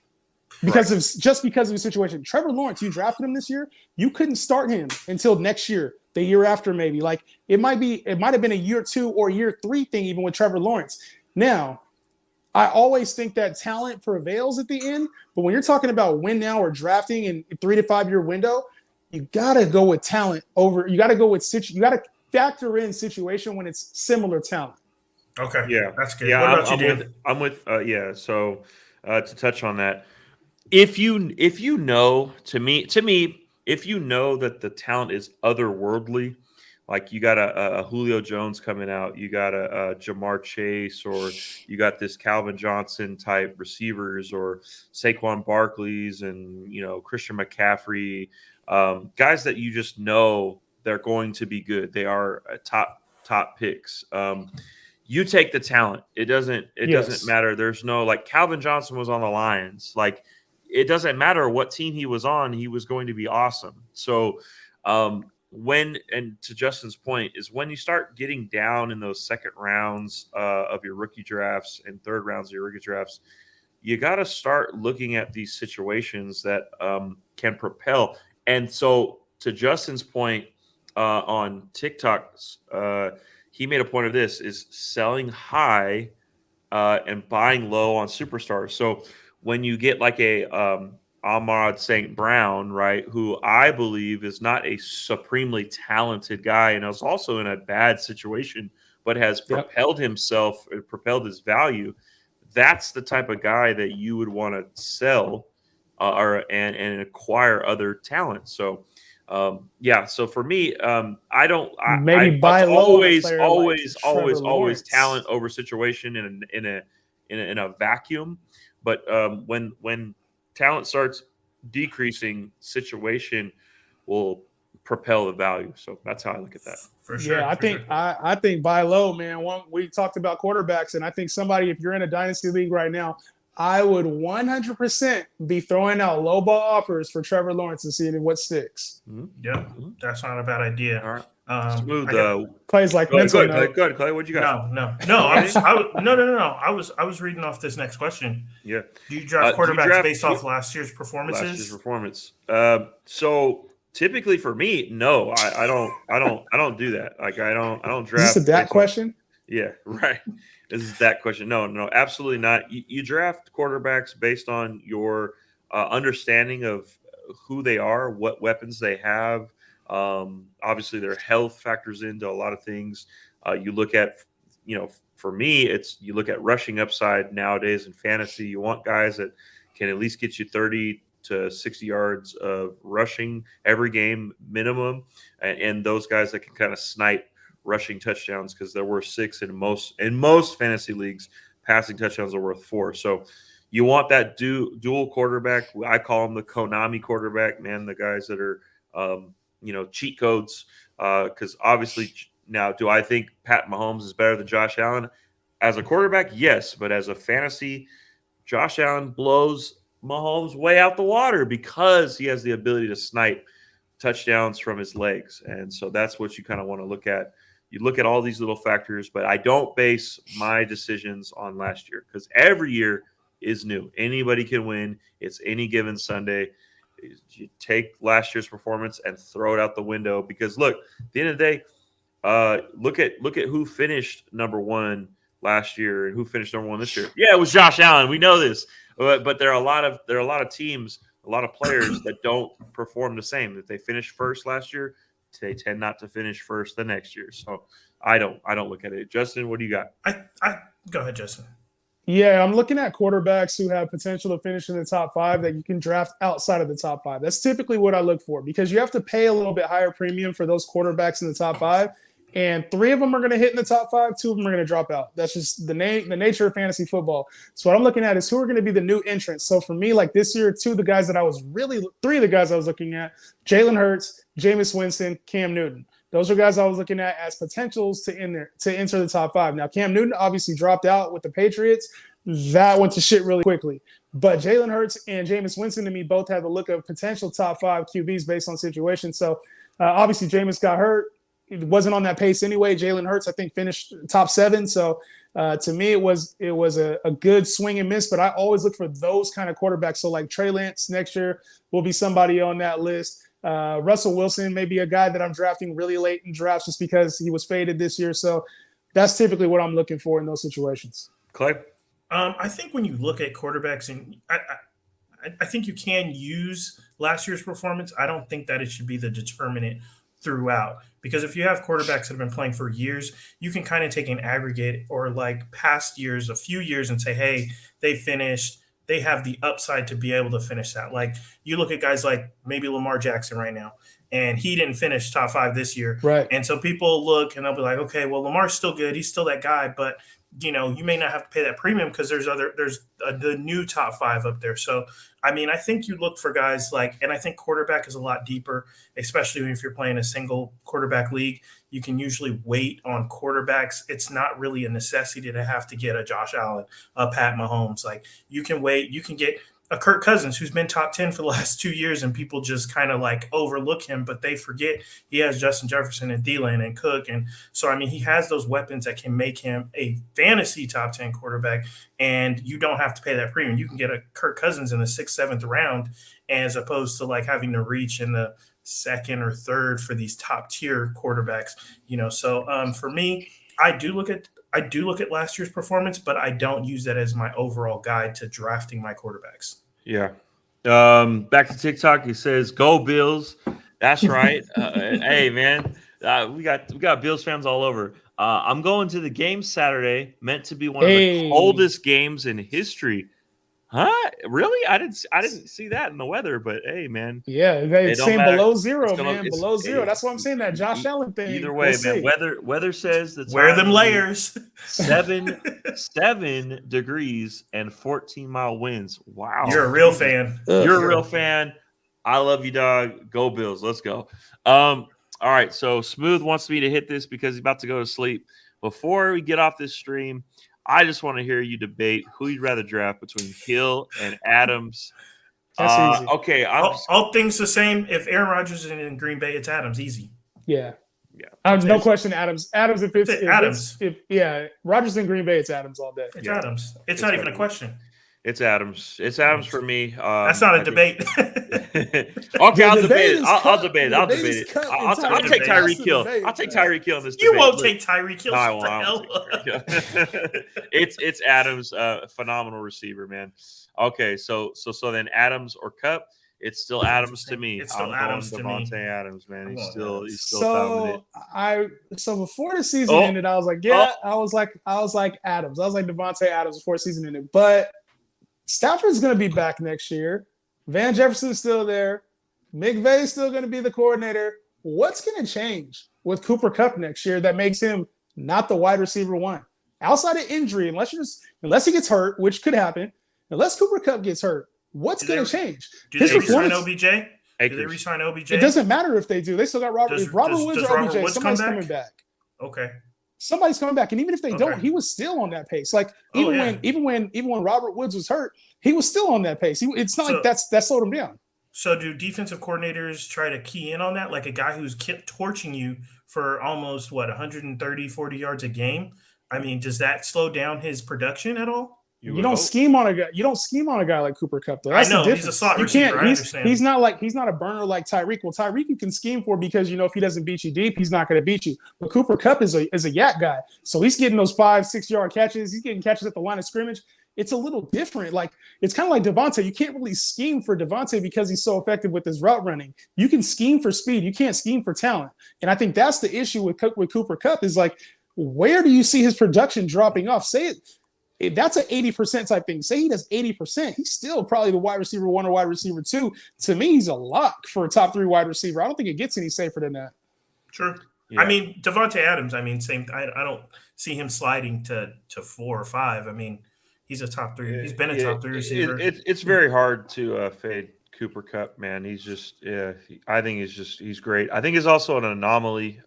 because of the situation. Trevor Lawrence, you drafted him this year, you couldn't start him until next year the year after maybe. Like it might have been a year 2 or year 3 thing even with Trevor Lawrence. Now, I always think that talent prevails at the end, but when you're talking about win now or drafting in a 3 to 5 year window, you got to go with talent over. You got to go with you got to factor in situation when it's similar talent. Okay. Yeah, that's good. Yeah, What about you, Dan? I'm with. Yeah. So to touch on that, if you know, to me, if you know that the talent is otherworldly, like you got a Julio Jones coming out, you got a Jamar Chase, or you got this Calvin Johnson type receivers, or Saquon Barkley's, and Christian McCaffrey, guys that you just know they're going to be good. They are top picks. You take the talent. It doesn't matter. There's no, like, Calvin Johnson was on the Lions. Like, it doesn't matter what team he was on, he was going to be awesome. So and to Justin's point, is when you start getting down in those second rounds of your rookie drafts and third rounds of your rookie drafts, you got to start looking at these situations that can propel. And so to Justin's point on TikToks, he made a point of this, is selling high and buying low on superstars. So when you get like a Ahmad St. Brown, right, who I believe is not a supremely talented guy and is also in a bad situation, but has propelled himself, propelled his value, that's the type of guy that you would want to sell and acquire other talent. So so for me, I don't. Maybe buy low. Always talent over situation in a vacuum. But when talent starts decreasing, situation will propel the value. So that's how I look at that. For sure. Yeah, I think buy low, man. We talked about quarterbacks, and I think somebody, if you're in a dynasty league right now, I would 100% be throwing out low ball offers for Trevor Lawrence and seeing what sticks. Mm-hmm. Yeah, that's not a bad idea. All right. Smooth. Clay's like, go ahead, Clay. What'd you got? No. I was reading off this next question. Yeah. Do you draft quarterbacks based off last year's performances? So typically for me, no, I don't do that. Like I don't draft. Is this a Dak question? Yeah, right. This is that question. No, absolutely not. You draft quarterbacks based on your understanding of who they are, what weapons they have. Obviously, their health factors into a lot of things. You look at, for me, you look at rushing upside nowadays in fantasy. You want guys that can at least get you 30 to 60 yards of rushing every game minimum, and those guys that can kind of snipe rushing touchdowns, because they're worth 6 in most fantasy leagues. Passing touchdowns are worth 4. So you want that dual quarterback. I call them the Konami quarterback, man. The guys that are cheat codes. Because obviously, now, do I think Pat Mahomes is better than Josh Allen as a quarterback? Yes, but as a fantasy, Josh Allen blows Mahomes way out the water because he has the ability to snipe touchdowns from his legs. And so that's what you kind of want to look at. You look at all these little factors, but I don't base my decisions on last year, because every year is new. Anybody can win. It's any given Sunday. You take last year's performance and throw it out the window, because look, at the end of the day, look at who finished number 1 last year and who finished number 1 this year. Yeah, it was Josh Allen. We know this, but there are a lot of teams, a lot of players that don't perform the same. If they finished first last year, they tend not to finish first the next year. So I don't look at it. Justin, what do you got? I go ahead, Justin. Yeah, I'm looking at quarterbacks who have potential to finish in the top 5 that you can draft outside of the top 5. That's typically what I look for, because you have to pay a little bit higher premium for those quarterbacks in the top 5. And 3 of them are going to hit in the top 5. 2 of them are going to drop out. That's just the nature of fantasy football. So what I'm looking at is who are going to be the new entrants. So for me, like this year, 3 of the guys I was looking at: Jalen Hurts, Jameis Winston, Cam Newton. Those are guys I was looking at as potentials to enter the top 5. Now, Cam Newton obviously dropped out with the Patriots. That went to shit really quickly. But Jalen Hurts and Jameis Winston, to me, both have the look of potential top 5 QBs based on situation. So obviously, Jameis got hurt. It wasn't on that pace anyway. Jalen Hurts, I think, finished top 7. So to me, it was a good swing and miss. But I always look for those kind of quarterbacks. So like Trey Lance next year will be somebody on that list. Russell Wilson may be a guy that I'm drafting really late in drafts just because he was faded this year. So that's typically what I'm looking for in those situations. Clay? I think when you look at quarterbacks, and I think you can use last year's performance. I don't think that it should be the determinant throughout, because if you have quarterbacks that have been playing for years, you can kind of take an aggregate or like past years, a few years, and say, hey, they have the upside to be able to finish that. Like you look at guys like maybe Lamar Jackson right now, and he didn't finish top 5 this year. Right. And so people look and they'll be like, okay, well, Lamar's still good. He's still that guy, but you may not have to pay that premium because there's the new top 5 up there. So, I mean, I think you look for guys like, and I think quarterback is a lot deeper, especially if you're playing a single quarterback league. You can usually wait on quarterbacks. It's not really a necessity to have to get a Josh Allen, a Pat Mahomes. Like you can wait, you can get a Kirk Cousins who's been top 10 for the last 2 years, and people just kind of like overlook him, but they forget he has Justin Jefferson and Thielen and Cook. And so, I mean, he has those weapons that can make him a fantasy top 10 quarterback, and you don't have to pay that premium. You can get a Kirk Cousins in the 6th, 7th round, as opposed to like having to reach in the 2nd or 3rd for these top tier quarterbacks, So for me, I do look at last year's performance, but I don't use that as my overall guide to drafting my quarterbacks. Yeah. Back to TikTok. He says, "Go Bills." That's right. Hey, man, we got Bills fans all over. I'm going to the game Saturday. Meant to be one of the coldest games in history. Huh? Really? I didn't see that in the weather, but hey, man. Yeah, it's saying below zero, man. Below zero. That's what I'm saying. That Josh Allen thing. Either way, man. Weather says that wear them layers. 7 degrees and 14-mile winds. Wow. You're a real fan. You're a real fan. I love you, dog. Go Bills. Let's go. All right. So Smooth wants me to hit this because he's about to go to sleep. Before we get off this stream, I just want to hear you debate who you'd rather draft between Hill and Adams. That's easy. Okay. All things the same. If Aaron Rodgers is in Green Bay, it's Adams. Easy. Yeah. No question, Adams. Adams, if Rodgers in Green Bay, it's Adams all day. It's Adams. It's not even a question. It's Adams. It's Adams for me. That's not a debate. Okay, I'll debate it. I'll debate it. I'll take Tyreek Hill. I'll take Tyreek Hill in this debate. You won't take Tyreek Hill. I won't. It's Adams, phenomenal receiver, man. Okay, so then Adams or Kupp. It's still Adams to me. It's still Adams to me. Devontae Adams, man. He's still dominant. So before the season ended, I was like, I was like Adams. I was like Devontae Adams before the season ended. But Stafford's going to be back next year. Van Jefferson's still there. McVay's still going to be the coordinator. What's going to change with Cooper Kupp next year that makes him not the wide receiver 1? Outside of injury, unless he gets hurt, which could happen, unless Cooper Kupp gets hurt, what's going to change? Do they resign OBJ? Do they resign OBJ? It doesn't matter if they do. They still got Robert. If Robert Woods or OBJ, somebody's coming back. Okay. Somebody's coming back, and even if they don't, he was still on that pace. Like even when Robert Woods was hurt, he was still on that pace. It's not like that slowed him down. So do defensive coordinators try to key in on that, like a guy who's kept torching you for almost 130, 40 yards a game? I mean, does that slow down his production at all? You don't scheme on a guy. You don't scheme on a guy like Cooper Kupp, though. That's I know the difference. He's a slot receiver. I understand. He's not a burner like Tyreek. Well, Tyreek you can scheme for because if he doesn't beat you deep, he's not going to beat you. But Cooper Kupp is a yak guy, so he's getting those 5-6 yard catches. He's getting catches at the line of scrimmage. It's a little different. Like it's kind of like Devontae. You can't really scheme for Devontae because he's so effective with his route running. You can scheme for speed. You can't scheme for talent. And I think that's the issue with Cooper Kupp is like, where do you see his production dropping off? Say it. If that's an 80% type thing. Say he does 80%. He's still probably the wide receiver 1 or wide receiver 2. To me, he's a lock for a top 3 wide receiver. I don't think it gets any safer than that. Sure. Yeah. I mean, Devontae Adams, same. I don't see him sliding to 4 or 5. I mean, he's a top 3. He's been a top 3 receiver. It's very hard to fade Cooper Kupp, man. He's just, I think he's great. I think he's also an anomaly.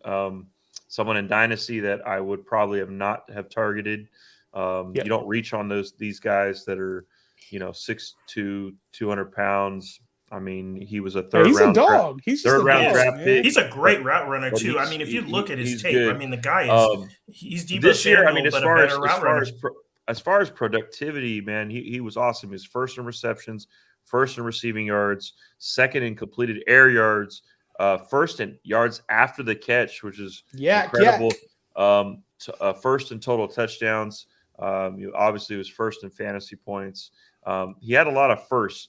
Someone in Dynasty that I would probably not have targeted. You don't reach on these guys that are, 6'2", 200 pounds. I mean, he was a third round dog. He's third round draft pick. He's a great route runner too. I mean, if you look at his tape, good. I mean, the guy is he's Debo this year. Samuel, as far as productivity, man, he was awesome. His first in receptions, first in receiving yards, second in completed air yards, first in yards after the catch, which is incredible. First in total touchdowns. Obviously, was first in fantasy points. He had a lot of firsts.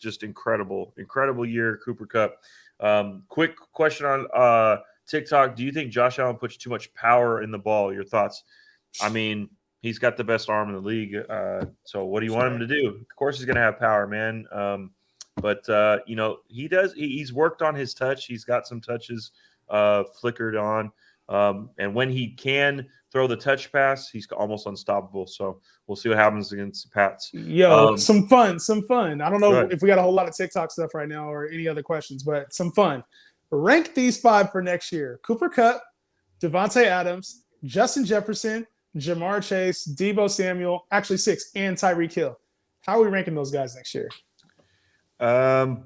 Just incredible year, Cooper Kupp. Quick question on TikTok. Do you think Josh Allen puts too much power in the ball? Your thoughts? I mean, he's got the best arm in the league. So what do you want him to do? Of course, he's going to have power, man. But he does. He's worked on his touch. He's got some touches flickered on. And when he can throw the touch pass, he's almost unstoppable. So we'll see what happens against the Pats. Some fun. I don't know if we got a whole lot of TikTok stuff right now or any other questions, but some fun. Rank these 5 for next year: Cooper Kupp, Devontae Adams, Justin Jefferson, Jamar Chase, Deebo Samuel, actually 6, and Tyreek Hill. How are we ranking those guys next year? I'm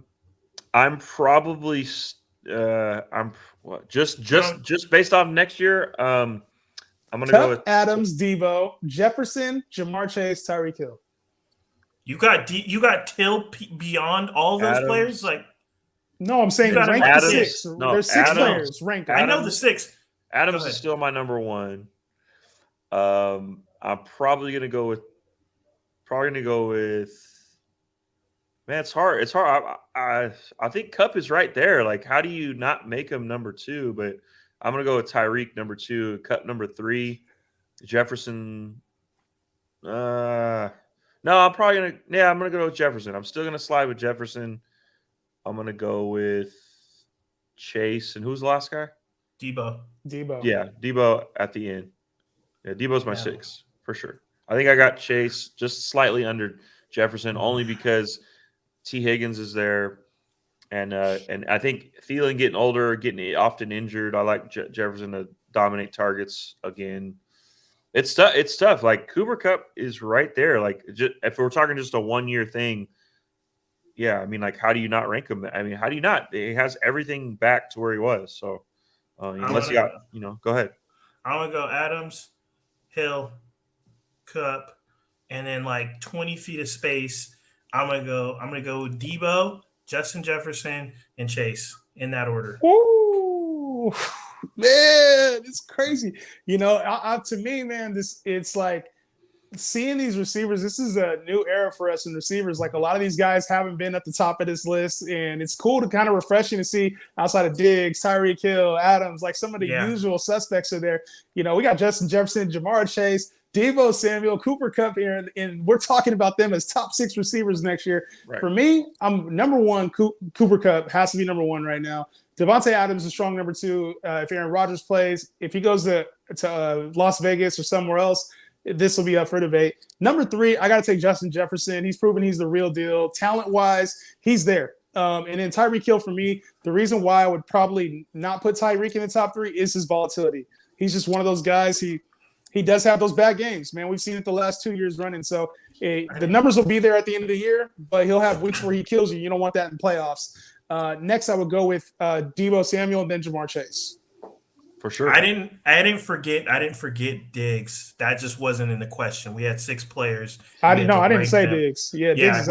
probably just based off next year. I'm gonna go with Adams, Deebo, Jefferson, Jamar Chase, Tyreek Hill. You got Hill beyond all those players. No, I'm saying rank the 6. No, there's 6 players. Rank. I know the 6. Adams is still my number 1. I'm probably gonna go with. Man, it's hard. It's hard. I think Kupp is right there. Like, how do you not make him number 2? But I'm gonna go with Tyreek number 2, Kupp number 3, Jefferson. No, I'm gonna go with Jefferson. I'm still gonna slide with Jefferson. I'm gonna go with Chase. And who's the last guy? Deebo. Yeah, Deebo at the end. Yeah, Deebo's my 6 for sure. I think I got Chase just slightly under Jefferson only because T. Higgins is there, and I think Thielen getting older, getting often injured. I like Jefferson to dominate targets again. It's tough. Like, Cooper Kupp is right there. Like, if we're talking just a 1-year thing, yeah. I mean, like, how do you not rank him? I mean, how do you not? He has everything back to where he was. So unless go ahead. I'm gonna go Adams, Hill, Kupp, and then like 20 feet of space. I'm gonna go with Deebo, Justin Jefferson, and Chase in that order. Ooh, man, it's crazy. To me, man, it's like seeing these receivers. This is a new era for us in receivers. Like, a lot of these guys haven't been at the top of this list, and it's cool to kind of refreshing to see outside of Diggs, Tyreek Hill, Adams, like some of the usual suspects are there. We got Justin Jefferson, Jamar Chase, Deebo Samuel, Cooper Kupp here, and we're talking about them as top 6 receivers next year. Right. For me, I'm number 1. Cooper Kupp has to be number 1 right now. Devontae Adams is strong number 2. If Aaron Rodgers plays, if he goes to Las Vegas or somewhere else, this will be up for debate. Number 3, I got to take Justin Jefferson. He's proven he's the real deal. Talent-wise, he's there. And then Tyreek Hill, for me, the reason why I would probably not put Tyreek in the top 3 is his volatility. He's just one of those guys. He does have those bad games, man. We've seen it the last 2 years running. So the numbers will be there at the end of the year, but he'll have weeks where he kills you. You don't want that in playoffs. Next, I would go with Deebo Samuel and then Jamar Chase. For sure. I didn't forget Diggs. That just wasn't in the question. We had 6 players. I didn't say Diggs. Diggs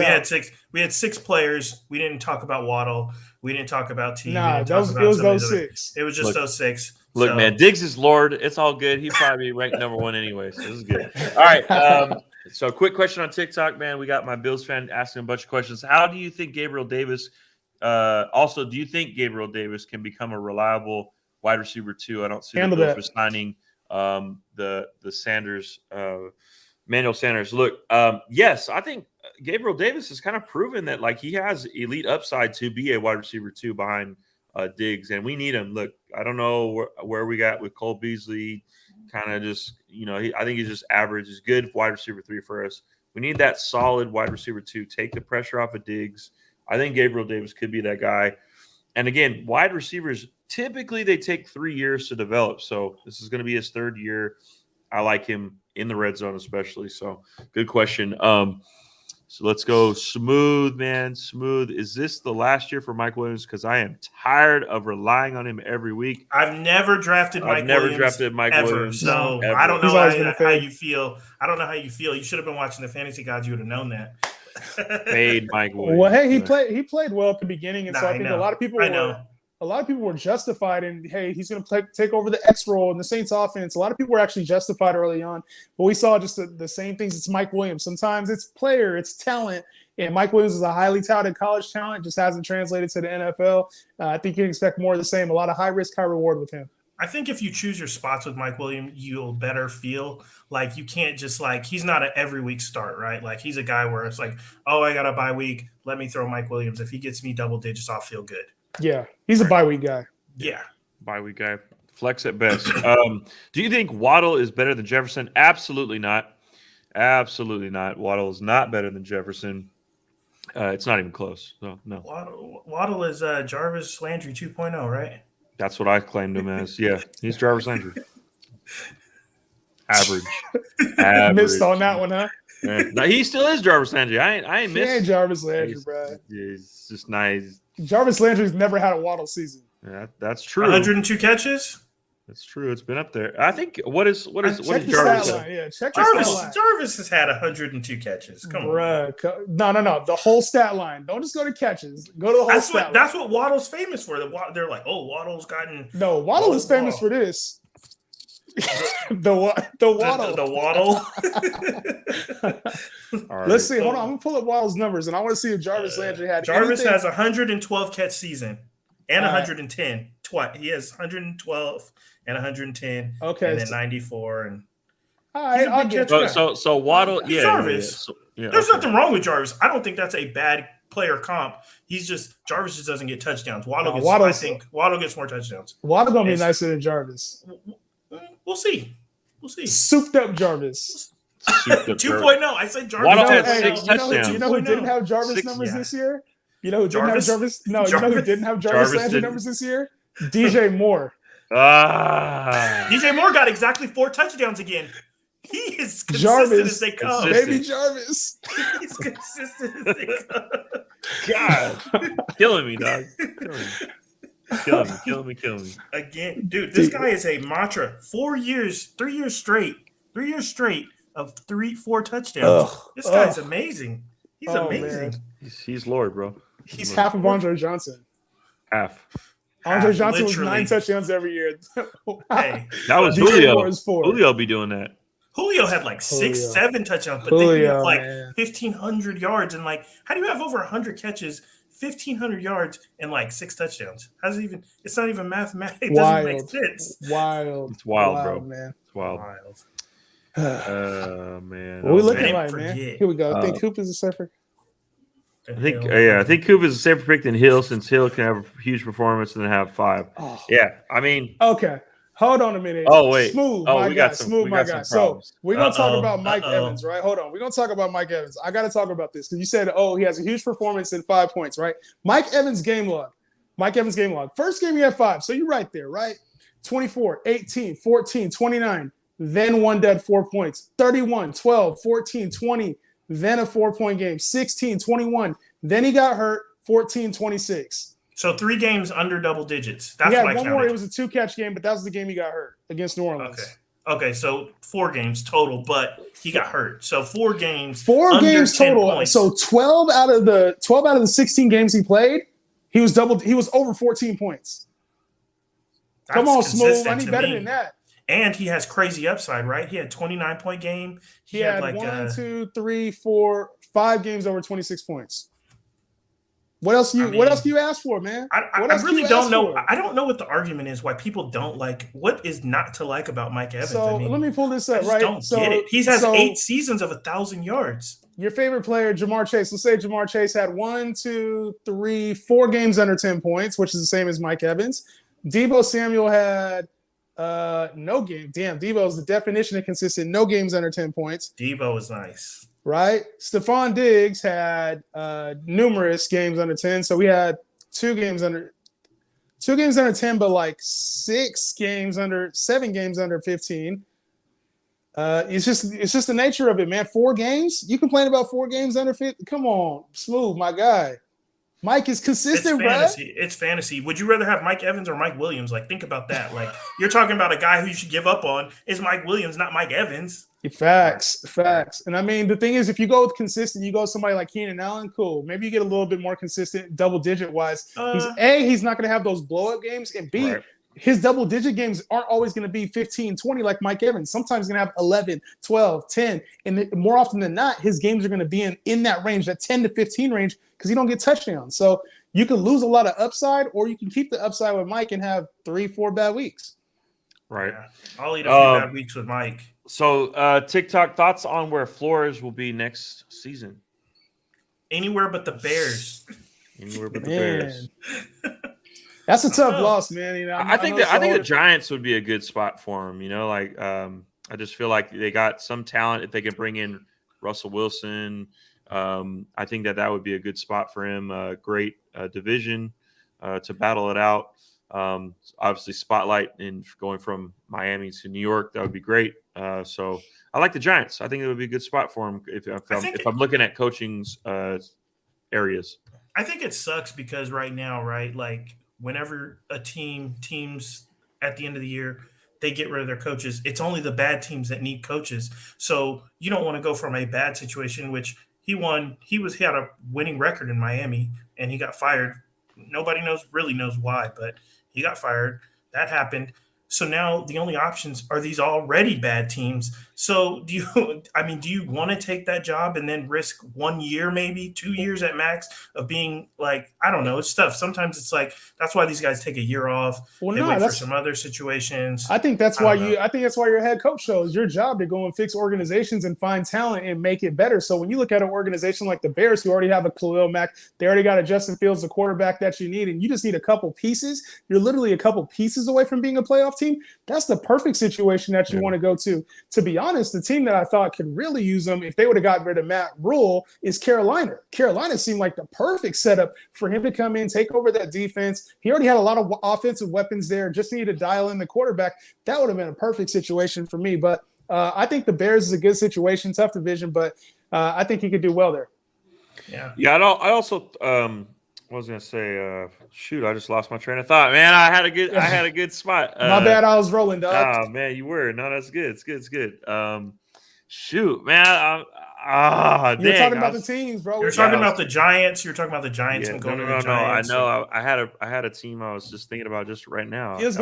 we had 6 players. We didn't talk about Waddle. We didn't talk about T. It was those 6. It was just those 6. Look, man, Diggs is Lord. It's all good. He probably ranked number 1 anyway, so this is good. All right. So quick question on TikTok, man. We got my Bills fan asking a bunch of questions. How do you think Gabriel Davis do you think Gabriel Davis can become a reliable wide receiver 2? I don't see the Bills signing the Sanders, Manuel Sanders. Look, yes, I think Gabriel Davis has kind of proven that, like, he has elite upside to be a wide receiver 2 behind Diggs, and we need him. Look, I don't know where we got with Cole Beasley. Kind of just, I think he's just average. He's good wide receiver 3 for us. We need that solid wide receiver 2. Take the pressure off of Diggs. I think Gabriel Davis could be that guy. And again, wide receivers, typically they take 3 years to develop. So this is going to be his 3rd year. I like him in the red zone especially. So good question. So let's go smooth, man. Smooth. Is this the last year for Mike Williams? Because I am tired of relying on him every week. I've never drafted Mike Williams. So ever. I don't know how you feel. I don't know how you feel. You should have been watching the Fantasy Gods. You would have known that. Fade Mike Williams. Well, hey, he played well at the beginning, and so I think know. a lot of people were justified in, hey, he's going to take over the X role in the Saints offense. A lot of people were actually justified early on, but we saw just the same things. It's Mike Williams. Sometimes it's player, it's talent, and Mike Williams is a highly touted college talent, just hasn't translated to the NFL. I think you can expect more of the same. A lot of high risk, high reward with him. I think if you choose your spots with Mike Williams, you'll better feel like you can't just he's not an every week start, right? Like he's a guy where it's like, oh, I got a bye week. Let me throw Mike Williams. If he gets me double digits, I'll feel good. Yeah, he's a bye week guy. Yeah. Bye week guy. Flex at best. Do you think Waddle is better than Jefferson? Absolutely not. Absolutely not. Waddle is not better than Jefferson. It's not even close. So, no. Waddle is Jarvis Landry 2.0, right? That's what I claimed him as. Yeah, he's Jarvis Landry. Average. Missed on that one, huh? Yeah. No, he still is Jarvis Landry. I ain't missed. He ain't Jarvis Landry, bro. He's just nice. Jarvis Landry's never had a Waddle season. Yeah, that's true. 102 catches. That's true. It's been up there. I think what is Jarvis? Yeah, check Jarvis has had 102 catches. Come on, no. The whole stat line. Don't just go to catches. Go to the whole stat line. That's what Waddle's famous for. They're like, oh, Waddle's gotten. No, Waddle is famous for this. The Waddle. The Waddle. Right. Let's see. Hold on. I'm gonna pull up Waddle's numbers, and I want to see if Jarvis Landry had. Jarvis has 112 catch season and 110. He has 112 and 110. Okay, and then 94 and. All right, I'll get so Waddle. Yeah, Jarvis. Yeah, There's nothing wrong with Jarvis. I don't think that's a bad player comp. Jarvis just doesn't get touchdowns. Waddle gets more touchdowns. Waddle gonna be nicer than Jarvis. We'll see. Souped up Jarvis. 2.0. I say Jarvis. Waddle had 6 touchdowns. You know who didn't have Jarvis numbers this year? You know who didn't have Jarvis? No, you know who didn't have Jarvis Landry numbers this year? DJ Moore. DJ Moore got exactly 4 touchdowns again. He is consistent as they come. Baby Jarvis. He's consistent as they come. God. Killing me, dog. Killing me. Again, dude, this guy is a mantra. 3 years straight of 4 touchdowns. This guy's amazing. He's amazing. He's Lord, bro. He's half of Andre Johnson. Half. Andre Johnson was 9 touchdowns every year. Hey, that was Julio. Julio be doing that. Julio had 6-7 touchdowns, but then he had 1,500 yards. And how do you have over 100 catches, 1,500 yards, and 6 touchdowns? It's not even mathematical. It doesn't make sense. Wild. It's wild, bro. Man. It's wild. Man. What are we looking like, man? Here we go. I think Coop is a safer. I think Coop is a safer pick than Hill, since Hill can have a huge performance and then have 5. Oh. Yeah, I mean. Okay. Hold on a minute. Oh, wait. Smooth, my guy. So we're going to talk about Mike Evans, right? Hold on. We're going to talk about Mike Evans. I got to talk about this because you said, he has a huge performance in 5 points, right? Mike Evans' game log. First game, he had 5. So you're right there, right? 24, 18, 14, 29, then one dead 4 points. 31, 12, 14, 20, then a 4-point game. 16, 21, then he got hurt. 14, 26. So 3 games under double digits. That's what I counted. One more. It was a 2-catch game, but that was the game he got hurt against New Orleans. Okay. So 4 games total, but he got hurt. So 4 games. 4 games total. Points. So 12 out of the 16 games he played, he was over 14 points. That's Come on, Smooth. I need better than that. And he has crazy upside, right? He had 29-point game. He had 1, 2, 3, 4, 5 games over 26 points. What else do you ask for, man? I really don't know. I don't know what the argument is why people don't like. What is not to like about Mike Evans? So let me pull this up. I don't get it. He has 8 seasons of 1,000 yards. Your favorite player, Jamar Chase. Let's say Jamar Chase had 1, 2, 3, 4 games under 10 points, which is the same as Mike Evans. Deebo Samuel had no game. Damn, Deebo is the definition of consistent. No games under 10 points. Deebo is nice. Right? Stephon Diggs had numerous games under 10. So we had 2 games under 10, but 7 games under 15. It's just the nature of it, man. 4 games? You complain about 4 games under 15? Come on, Smooth, my guy. Mike is It's consistent, bro. fantasy. It's fantasy. Would you rather have Mike Evans or Mike Williams? Like, think about that. Like, you're talking about a guy who you should give up on is Mike Williams, not Mike Evans. Facts. And I mean, the thing is, if you go with consistent, you go with somebody like Keenan Allen, cool. Maybe you get a little bit more consistent, double digit wise. He's not going to have those blow up games, and B, Right. his double digit games aren't always going to be 15, 20 like Mike Evans. Sometimes he's going to have 11, 12, 10. And more often than not, his games are going to be in that range, that 10 to 15 range, because he don't get touchdowns. So you can lose a lot of upside, or you can keep the upside with Mike and have 3-4 bad weeks. Right. Yeah. I'll eat a few bad weeks with Mike. So TikTok, thoughts on where Flores will be next season? Anywhere but the Bears. Anywhere but the Bears. That's a tough loss, man. You know, I think the Giants would be a good spot for him. You know, like I just feel like they got some talent if they can bring in Russell Wilson. I think that would be a good spot for him. Great division to battle it out. Obviously, spotlight in going from Miami to New York, that would be great. So I like the Giants. I think it would be a good spot for him if I'm looking at coaching's areas. I think it sucks because right now, right, like whenever a teams at the end of the year, they get rid of their coaches. It's only the bad teams that need coaches. So you don't want to go from a bad situation, which he had a winning record in Miami and he got fired. Nobody really knows why, but he got fired. That happened. So now the only options are these already bad teams. So do you want to take that job and then risk 1 year, maybe 2 years at max of being like, I don't know, it's tough. Sometimes it's like, that's why these guys take a year off. They wait for some other situations. I think that's why your head coach shows your job to go and fix organizations and find talent and make it better. So when you look at an organization like the Bears, who already have a Khalil Mack, they already got a Justin Fields, the quarterback that you need, and you just need a couple pieces. You're literally a couple pieces away from being a playoff team. That's the perfect situation that you want to go to. To be honest, the team that I thought could really use them if they would have gotten rid of Matt Rule is Carolina. Carolina seemed like the perfect setup for him to come in, take over that defense. He already had a lot of offensive weapons there, just needed to dial in the quarterback. That would have been a perfect situation for me. But I think the Bears is a good situation, tough division, but I think he could do well there. Yeah. I also what was I gonna say? Shoot, I just lost my train of thought. Man, I had a good spot. My bad, I was rolling, dog. Oh man, you were. No, that's good. It's good. Shoot, man. You're talking about the teams, bro. You're talking about the Giants. You're talking about the Giants and going to the Giants. I know. I had a team I was just thinking about just right now. The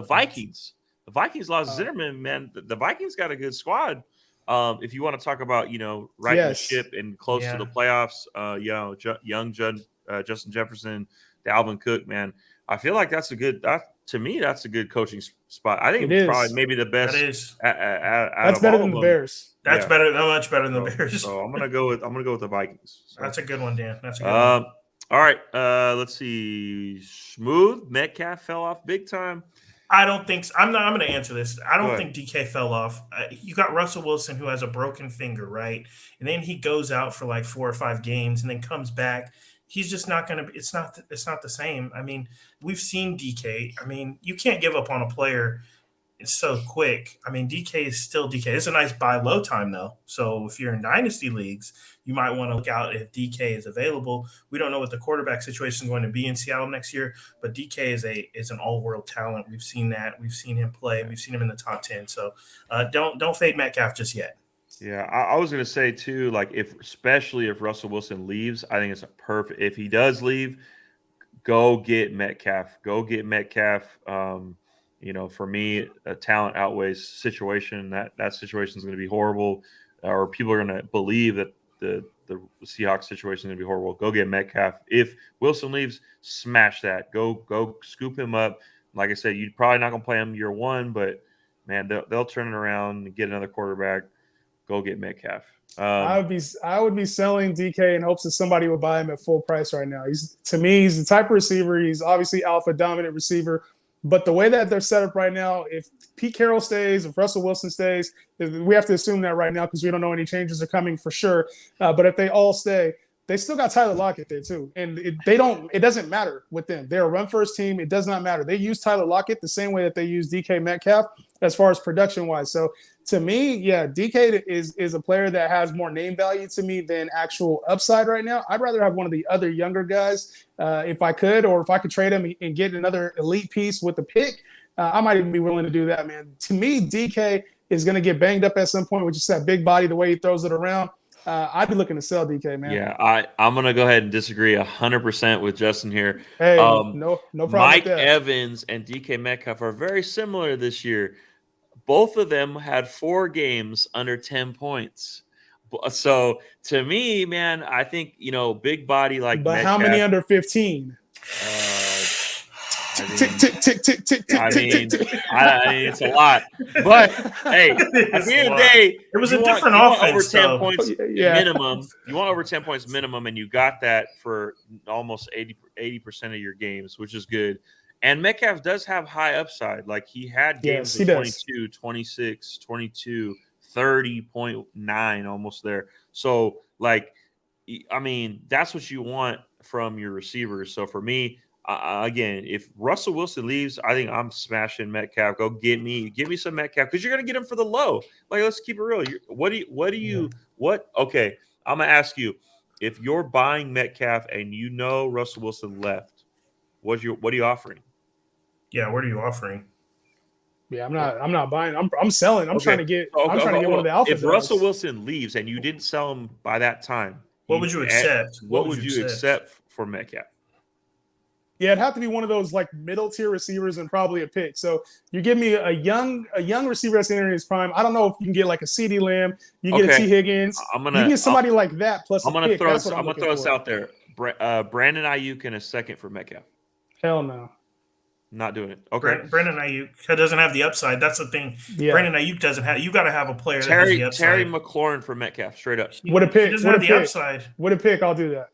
Vikings. The Vikings lost Zimmerman, man. The Vikings got a good squad. If you want to talk about, righting the ship and close to the playoffs, young Justin Jefferson, Dalvin Cook, man, I feel like that's a good coaching spot. I think it's probably maybe the best. That is. That's better than the Bears. That's much better than the Bears. So I'm gonna go with the Vikings. So. That's a good one, Dan. That's a good one. All right. Let's see. Smooth. Metcalf fell off big time. I don't think so. I'm going to answer this. I don't think DK fell off. You got Russell Wilson who has a broken finger, right? And then he goes out for like 4 or 5 games and then comes back. He's just not going to – it's not the same. I mean, we've seen DK. I mean, you can't give up on a player so quick. I mean, DK is still DK. It's a nice buy low time, though. So if you're in dynasty leagues, you might want to look out if DK is available. We don't know what the quarterback situation is going to be in Seattle next year, but DK is an all-world talent. We've seen that. We've seen him play. We've seen him in the top 10. So don't fade Metcalf just yet. Yeah, I was going to say too, like especially if Russell Wilson leaves, I think it's a perfect. If he does leave, go get Metcalf. For me, a talent outweighs situation. That situation is going to be horrible, or people are going to believe that the Seahawks situation is going to be horrible. Go get Metcalf. If Wilson leaves, smash that. Go scoop him up. Like I said, you're probably not going to play him year one, but man, they'll turn it around and get another quarterback. Go get Metcalf. I would be selling DK in hopes that somebody would buy him at full price right now. He's the type of receiver. He's obviously alpha dominant receiver. But the way that they're set up right now, if Pete Carroll stays, if Russell Wilson stays, we have to assume that right now because we don't know any changes are coming for sure. But if they all stay, they still got Tyler Lockett there too, and it doesn't matter with them. They're a run first team. It does not matter. They use Tyler Lockett the same way that they use DK Metcalf as far as production wise. So to me, yeah, DK is a player that has more name value to me than actual upside right now. I'd rather have one of the other younger guys if I could, or if I could trade him and get another elite piece with the pick. I might even be willing to do that, man. To me, DK is going to get banged up at some point with just that big body, the way he throws it around. I'd be looking to sell DK, man. Yeah, I'm going to go ahead and disagree 100% with Justin here. Hey, no problem. Mike Evans and DK Metcalf are very similar this year. Both of them had 4 games under 10 points. So to me, man, I think, big body like But Metcalf, how many under 15? I mean, it's a lot. But hey, at the end of the day, it was a different offense. Over 10 points minimum. You want over 10 points minimum, and you got that for almost 80% of your games, which is good. And Metcalf does have high upside. Like he had games of 22, 26, 22, 30.9, almost there. So, like, I mean, that's what you want from your receivers. So for me, again, if Russell Wilson leaves, I think I'm smashing Metcalf. Go give me some Metcalf because you're gonna get him for the low. Like, let's keep it real. Okay, I'm gonna ask you, if you're buying Metcalf and Russell Wilson left, what are you offering? Yeah, what are you offering? Yeah, I'm not buying. I'm selling. I'm trying to get one of the alpha. If Russell Wilson leaves and you didn't sell him by that time, what would you accept? What would you accept for Metcalf? Yeah, it'd have to be one of those like middle tier receivers and probably a pick. So you give me a young receiver that's entering his prime. I don't know if you can get like a CeeDee Lamb, you get a T Higgins. You can get somebody like that plus I'm gonna throw this out there. Brandon Ayuk in a second for Metcalf. Hell no. Not doing it. Okay. Brandon Ayuk doesn't have the upside. That's the thing. Yeah. Brandon Ayuk doesn't have. You got to have a player that has the upside. Terry McLaurin for Metcalf, straight up. What a pick. He doesn't have the upside. What a pick. I'll do that.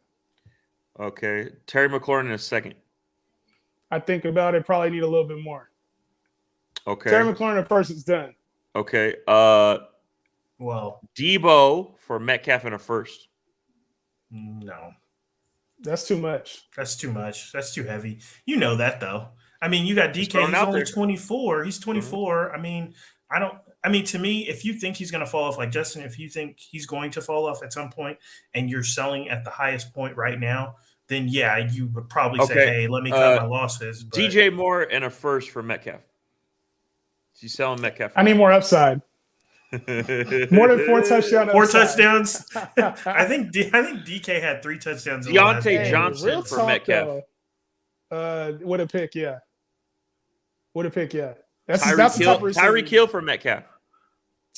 Okay. Terry McLaurin in a second. I think about it. Probably need a little bit more. Okay. Terry McLaurin at first is done. Okay. Well, Debo for Metcalf in a first. No. That's too much. That's too much. That's too heavy. You know that though. I mean, you got DK. He's only 24. He's 24. Mm-hmm. To me, if you think he's going to fall off, like Justin, if you think he's going to fall off at some point and you're selling at the highest point right now, then yeah, you would probably say, hey, let me cut my losses. But DJ Moore and a first for Metcalf. He's selling Metcalf. I need more upside. More than 4 touchdowns. 4 touchdowns. I think DK had 3 touchdowns. Deontay Johnson for Metcalf. What a pick, yeah. That's Tyreek Hill for Metcalf.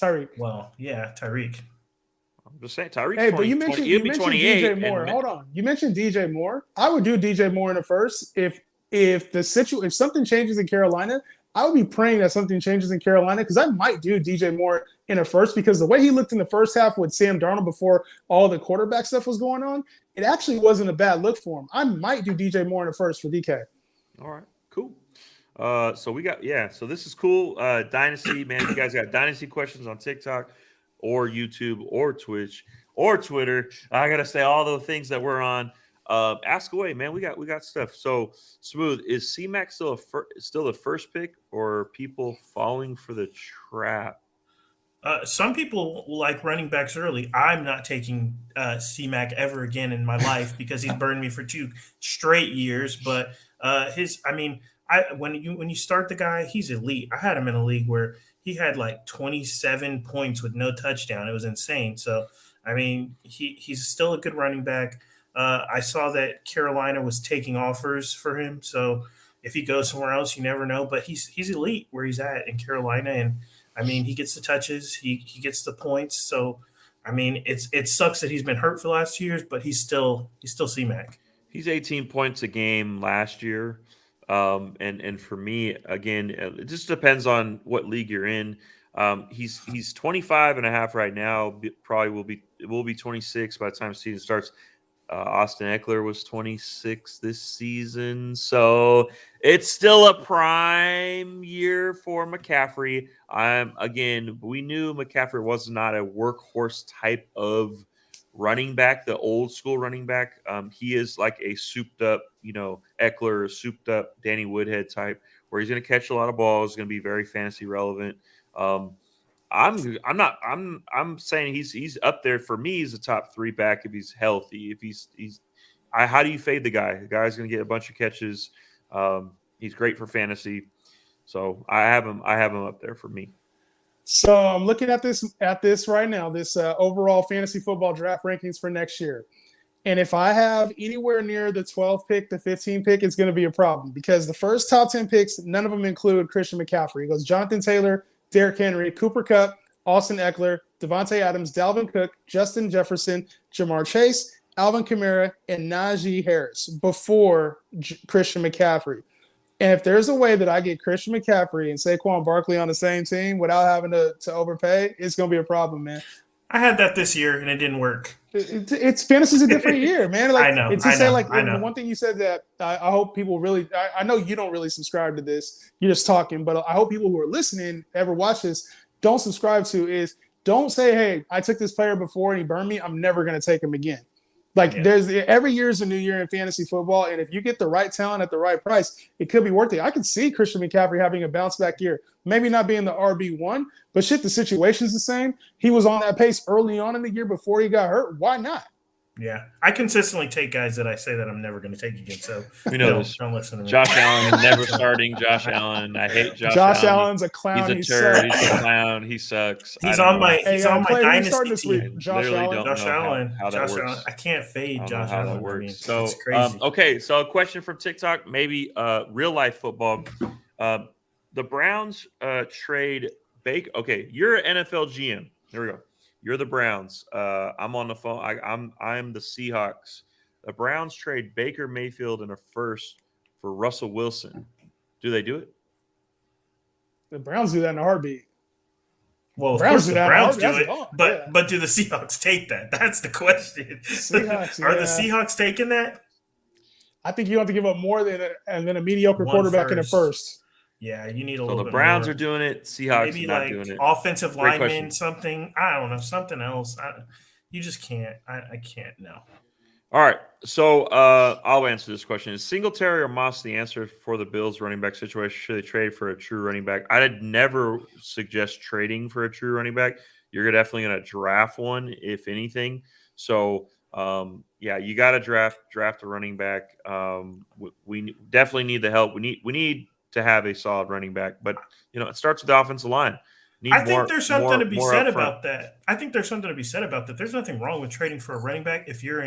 Tyreek. Well, yeah, Tyreek. I'm just saying Tyreek. Hey, but you mentioned DJ Moore. Hold on. You mentioned DJ Moore. I would do DJ Moore in the first if something changes in Carolina. I would be praying that something changes in Carolina because I might do DJ Moore in a first because the way he looked in the first half with Sam Darnold before all the quarterback stuff was going on, it actually wasn't a bad look for him. I might do DJ Moore in a first for DK. All right, cool. So this is cool. Dynasty, man. You guys got Dynasty questions on TikTok or YouTube or Twitch or Twitter. I got to say all the things that we're on. Ask away, man. We got stuff. So Smooth, is C-Mac still the first pick, or are people falling for the trap? Some people like running backs early. I'm not taking C-Mac ever again in my life because he's burned me for 2 straight years. But when you start the guy, he's elite. I had him in a league where he had like 27 points with no touchdown. It was insane. So I mean, he's still a good running back. I saw that Carolina was taking offers for him. So if he goes somewhere else, you never know. But he's elite where he's at in Carolina. And, I mean, he gets the touches. He gets the points. So, I mean, it sucks that he's been hurt for the last 2 years, but he's still C-Mac. He's 18 points a game last year. And for me, again, it just depends on what league you're in. He's 25 and a half right now. Probably will be 26 by the time the season starts. Austin Eckler was 26 this season. So it's still a prime year for McCaffrey. We knew McCaffrey was not a workhorse type of running back, the old school running back. He is like a souped up, Eckler, souped up Danny Woodhead type, where he's going to catch a lot of balls, going to be very fantasy relevant. I'm saying he's up there for me. He's a top 3 back if he's healthy. If how do you fade the guy? The guy's going to get a bunch of catches. He's great for fantasy. So I have him up there for me. So I'm looking at this right now, this overall fantasy football draft rankings for next year. And if I have anywhere near the 12th pick, the 15th pick, it's going to be a problem because the first top 10 picks, none of them include Christian McCaffrey. It goes Jonathan Taylor, Derrick Henry, Cooper Kupp, Austin Eckler, Devontae Adams, Dalvin Cook, Justin Jefferson, Jamar Chase, Alvin Kamara, and Najee Harris before Christian McCaffrey. And if there's a way that I get Christian McCaffrey and Saquon Barkley on the same team without having to overpay, it's going to be a problem, man. I had that this year, and it didn't work. It's fantasy's a different year, man. Like, I know. The one thing you said that I hope people really – I know you don't really subscribe to this. You're just talking. But I hope people who are listening, ever watch this, don't subscribe to is don't say, hey, I took this player before and he burned me. I'm never going to take him again. There's every year is a new year in fantasy football, and if you get the right talent at the right price, it could be worth it. I can see Christian McCaffrey having a bounce back year, maybe not being the RB1, but the situation's the same. He was on that pace early on in the year before he got hurt. Why not? Yeah, I consistently take guys that I say that I'm never going to take again. So we know don't listen to me. Josh Allen, never starting. Josh Allen, I hate Josh Allen. Josh Allen's a clown. He's a turd. He's a clown. He sucks. He's on my dynasty team. Josh Allen. Josh Allen. How that works. Allen. I can't fade Josh Allen. That works. I mean, so it's crazy. Okay. So a question from TikTok, maybe real life football. The Browns trade Baker. Okay, you're an NFL GM. Here we go. You're the Browns. I'm on the phone. I'm the Seahawks. The Browns trade Baker Mayfield and a first for Russell Wilson. Do they do it? The Browns do that in a heartbeat. Well, of course the Browns do it, but do the Seahawks take that? That's the question. Seahawks, Are the Seahawks taking that? I think you have to give up more than a mediocre quarterback in a first. Yeah, you need a little bit more. So the Browns are doing it. Seahawks maybe not doing it. Offensive lineman, something. I don't know, something else. You just can't. I can't. No. All right. So I'll answer this question. Is Singletary or Moss the answer for the Bills running back situation? Should they trade for a true running back? I'd never suggest trading for a true running back. You're definitely going to draft one, if anything. So, you got to draft a running back. We definitely need the help. We need to have a solid running back, but it starts with the offensive line. I think there's something to be said about that. There's nothing wrong with trading for a running back if you're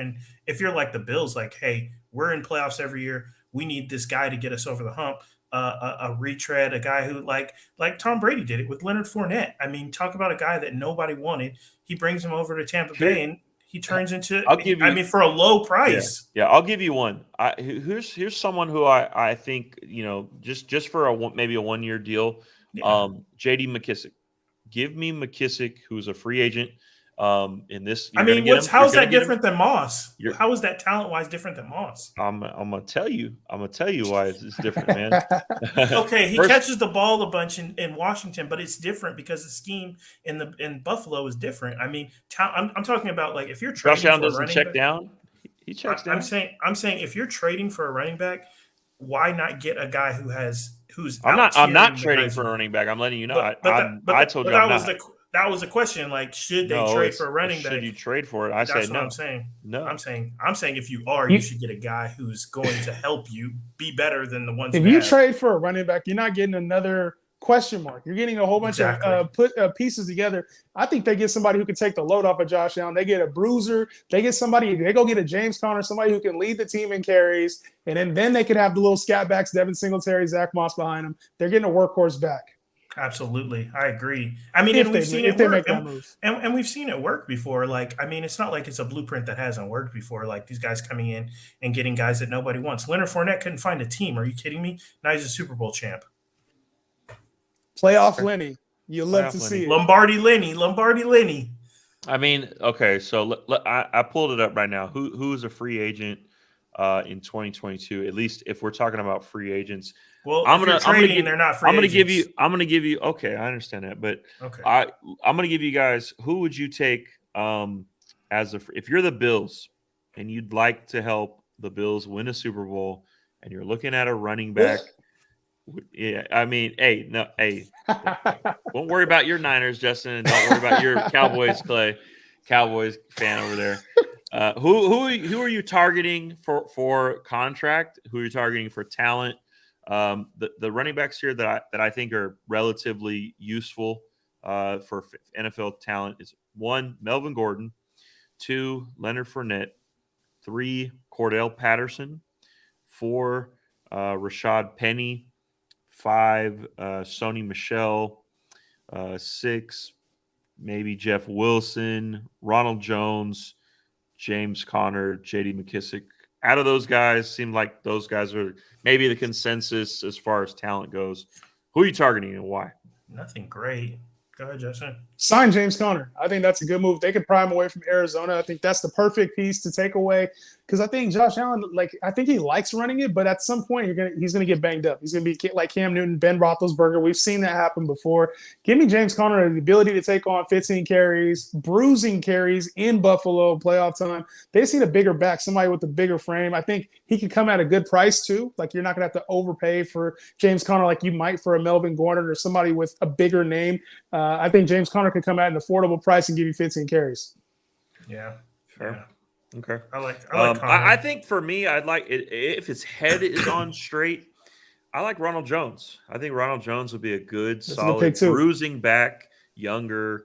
like the Bills, like, hey, we're in playoffs every year. We need this guy to get us over the hump. A retread, a guy who like Tom Brady did it with Leonard Fournette. I mean, talk about a guy that nobody wanted. He brings him over to Tampa Bay and he turns into. For a low price. Yeah, I'll give you one. Here's someone who I think just for maybe a 1-year deal. Yeah. J.D. McKissick. Give me McKissick, who's a free agent. In this, how is that different than Moss? How is that talent-wise different than Moss? I'm gonna tell you why it's different, man. Okay, he catches the ball a bunch in Washington, but it's different because the scheme in Buffalo is different. I mean, I'm talking about like if you're trading Josh Allen for a doesn't running check back, down. He checks down. I'm saying if you're trading for a running back, why not get a guy who's? I'm not trading for a running back. I'm letting you know. I told you I'm not. That was the question. Like, should they trade for a running back? Should you trade for it? I said no. What I'm saying. No. I'm saying if you are, you should get a guy who's going to help you be better than the ones. If you trade for a running back, you're not getting another question mark. You're getting a whole bunch of pieces together. I think they get somebody who can take the load off of Josh Allen. They get a bruiser. They get somebody. They go get a James Conner, somebody who can lead the team in carries, and then they could have the little scat backs, Devin Singletary, Zach Moss behind them. They're getting a workhorse back. Absolutely. I agree. I mean, we've seen it work. And we've seen it work before. Like, I mean, it's not like it's a blueprint that hasn't worked before. Like these guys coming in and getting guys that nobody wants. Leonard Fournette couldn't find a team. Are you kidding me? Now he's a Super Bowl champ. Playoff Lenny. You love to see it. Lombardi Lenny. I mean, okay, so I pulled it up right now. Who's a free agent in 2022? At least if we're talking about free agents. Well, they're not free agents. I'm gonna give you. Okay, I understand that, but okay. I'm gonna give you guys. Who would you take if you're the Bills and you'd like to help the Bills win a Super Bowl, and you're looking at a running back, yeah, I mean, hey, don't worry about your Niners, Justin, and don't worry about your Cowboys, Clay, Cowboys fan over there. Who are you targeting for contract? Who are you targeting for talent? The running backs here that I think are relatively useful for NFL talent is 1, Melvin Gordon, 2, Leonard Fournette, 3, Cordell Patterson, 4, Rashad Penny, 5, Sony Michel, 6, maybe Jeff Wilson, Ronald Jones, James Conner, J.D. McKissick. Out of those guys, seem like those guys are maybe the consensus as far as talent goes. Who are you targeting and why? Nothing great. Go ahead, Justin. Sign James Conner. I think that's a good move. They could pry him away from Arizona. I think that's the perfect piece to take away because I think Josh Allen, I think he likes running it, but at some point he's gonna get banged up. He's gonna be like Cam Newton, Ben Roethlisberger. We've seen that happen before. Give me James Conner the ability to take on 15 carries, bruising carries in Buffalo playoff time. They just need a bigger back, somebody with a bigger frame. I think he could come at a good price too. Like you're not gonna have to overpay for James Conner like you might for a Melvin Gordon or somebody with a bigger name. I think James Conner could come at an affordable price and give you 15 carries. Yeah, fair. Yeah. Okay. I like I think for me, I'd like it if his head is on straight. I like Ronald Jones. I think Ronald Jones would be a good, solid, bruising back, younger,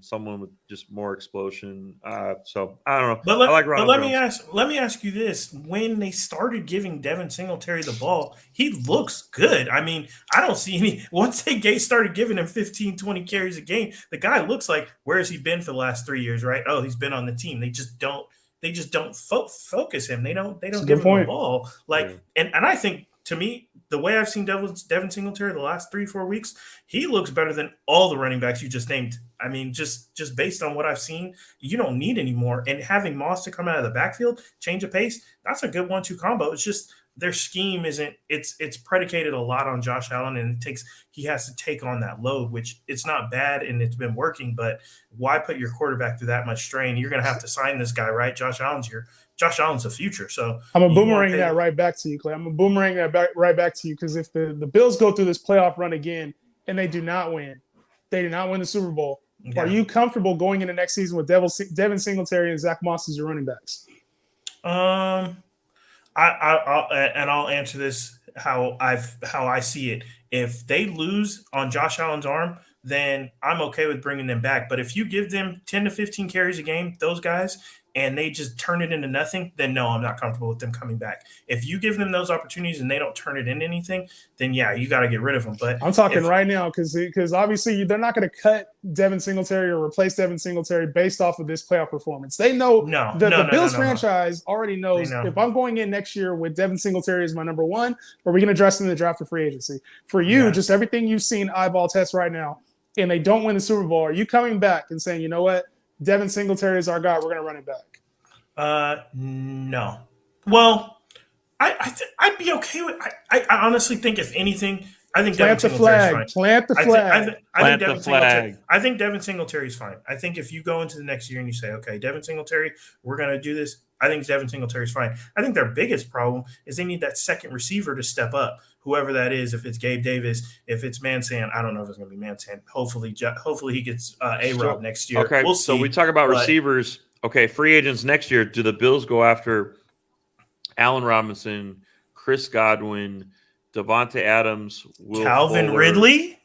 someone with just more explosion. So I don't know. I like Ronald Jones. Let me ask you this: when they started giving Devin Singletary the ball, he looks good. I mean, I don't see any. Once they started giving him 15, 20 carries a game, the guy looks like where has he been for the last 3 years? Right? Oh, he's been on the team. They just don't focus him. They don't give him the ball. And I think to me, the way I've seen Devin Singletary the last 3-4 weeks, he looks better than all the running backs you just named. I mean, just based on what I've seen, you don't need any more. And having Moss to come out of the backfield, change of pace, that's a good 1-2 combo. It's just their scheme it's predicated a lot on Josh Allen, and he has to take on that load, which it's not bad and it's been working, but why put your quarterback through that much strain? You're going to have to sign this guy, right? Josh Allen's the future. So I'm a boomerang that right back to you, Clay. I'm a boomerang that right back to you because if the Bills go through this playoff run again and they do not win the Super Bowl, are you comfortable going into next season with Devin Singletary and Zach Moss as your running backs? I'll answer this how I see it. If they lose on Josh Allen's arm, then I'm okay with bringing them back. But if you give them 10 to 15 carries a game, those guys, and they just turn it into nothing, then no, I'm not comfortable with them coming back. If you give them those opportunities and they don't turn it into anything, then yeah, you got to get rid of them. But I'm talking right now because obviously they're not going to cut Devin Singletary or replace Devin Singletary based off of this playoff performance. They know the Bills franchise already knows if I'm going in next year with Devin Singletary as my number one, are we going to dress him in the draft for free agency? For you, just everything you've seen eyeball test right now, and they don't win the Super Bowl, are you coming back and saying, you know what? Devin Singletary is our guy. We're going to run it back. No. Well, I'd be okay with. I honestly think if anything, I think Devin Singletary's fine. Plant the flag. I think Devin Singletary's fine. I think if you go into the next year and you say, okay, Devin Singletary, we're going to do this. I think Devin Singletary's fine. I think their biggest problem is they need that second receiver to step up. Whoever that is, if it's Gabe Davis, if it's Mansan, I don't know if it's going to be Mansan. Hopefully he gets A-Rob next year. Okay, we'll see. So we talk about receivers. Okay, free agents next year. Do the Bills go after Allen Robinson, Chris Godwin, Devontae Adams, Calvin Ridley?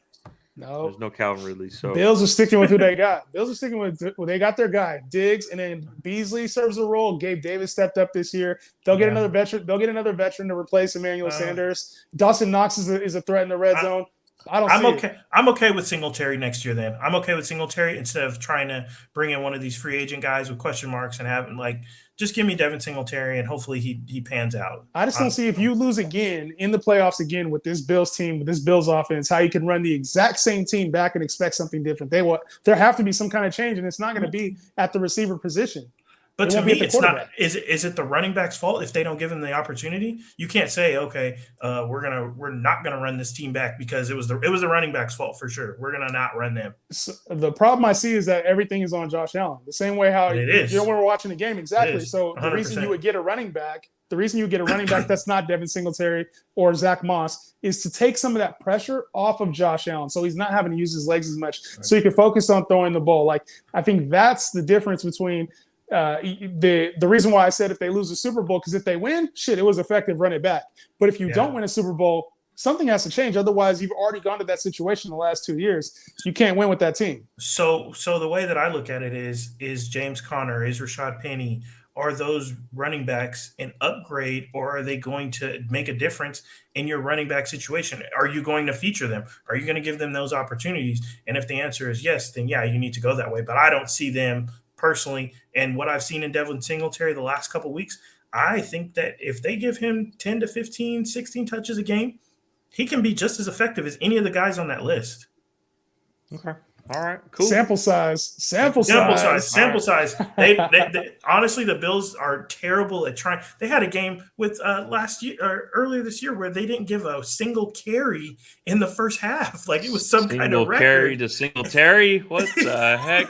No, there's no Calvin Ridley. So Bills are sticking with who they got. Bills are sticking with they got their guy Diggs, and then Beasley serves a role. Gabe Davis stepped up this year. They'll get another veteran. They'll get another veteran to replace Emmanuel Sanders. Dawson Knox is a threat in the red zone. I'm okay with Singletary next year. Then I'm okay with Singletary instead of trying to bring in one of these free agent guys with question marks and having just give me Devin Singletary and hopefully he pans out. I just don't see if you lose again in the playoffs again with this Bills team, with this Bills offense, how you can run the exact same team back and expect something different. There have to be some kind of change, and it's not going to be at the receiver position. But It to won't be me, at the it's not. quarterback. Is it the running back's fault if they don't give him the opportunity? You can't say, okay, we're not gonna run this team back because it was the running back's fault for sure. We're gonna not run them. So the problem I see is that everything is on Josh Allen. The same way how It is. when we're watching the game, exactly. is, So the reason 100%. you would get a running back, that's not Devin Singletary or Zach Moss, is to take some of that pressure off of Josh Allen, so he's not having to use his legs as much, so he can focus on throwing the ball. Like, I think that's the difference between the reason why I said if they lose the Super Bowl, because if they win, shit, it was effective, run it back. But if you don't win a Super Bowl, something has to change. Otherwise, you've already gone to that situation the last 2 years. You can't win with that team. So the way that I look at it is James Conner, is Rashad Penny, are those running backs an upgrade, or are they going to make a difference in your running back situation? Are you going to feature them? Are you going to give them those opportunities? And if the answer is yes, then yeah, you need to go that way. But I don't see them personally, and what I've seen in Devin Singletary the last couple of weeks, I think that if they give him 10 to 15, 16 touches a game, he can be just as effective as any of the guys on that list. Okay. All right. Cool. Sample size. They honestly, the Bills are terrible at trying. They had a game with last year or earlier this year where they didn't give a single carry in the first half. Like, it was some kind of record. Carry to Singletary. What the heck?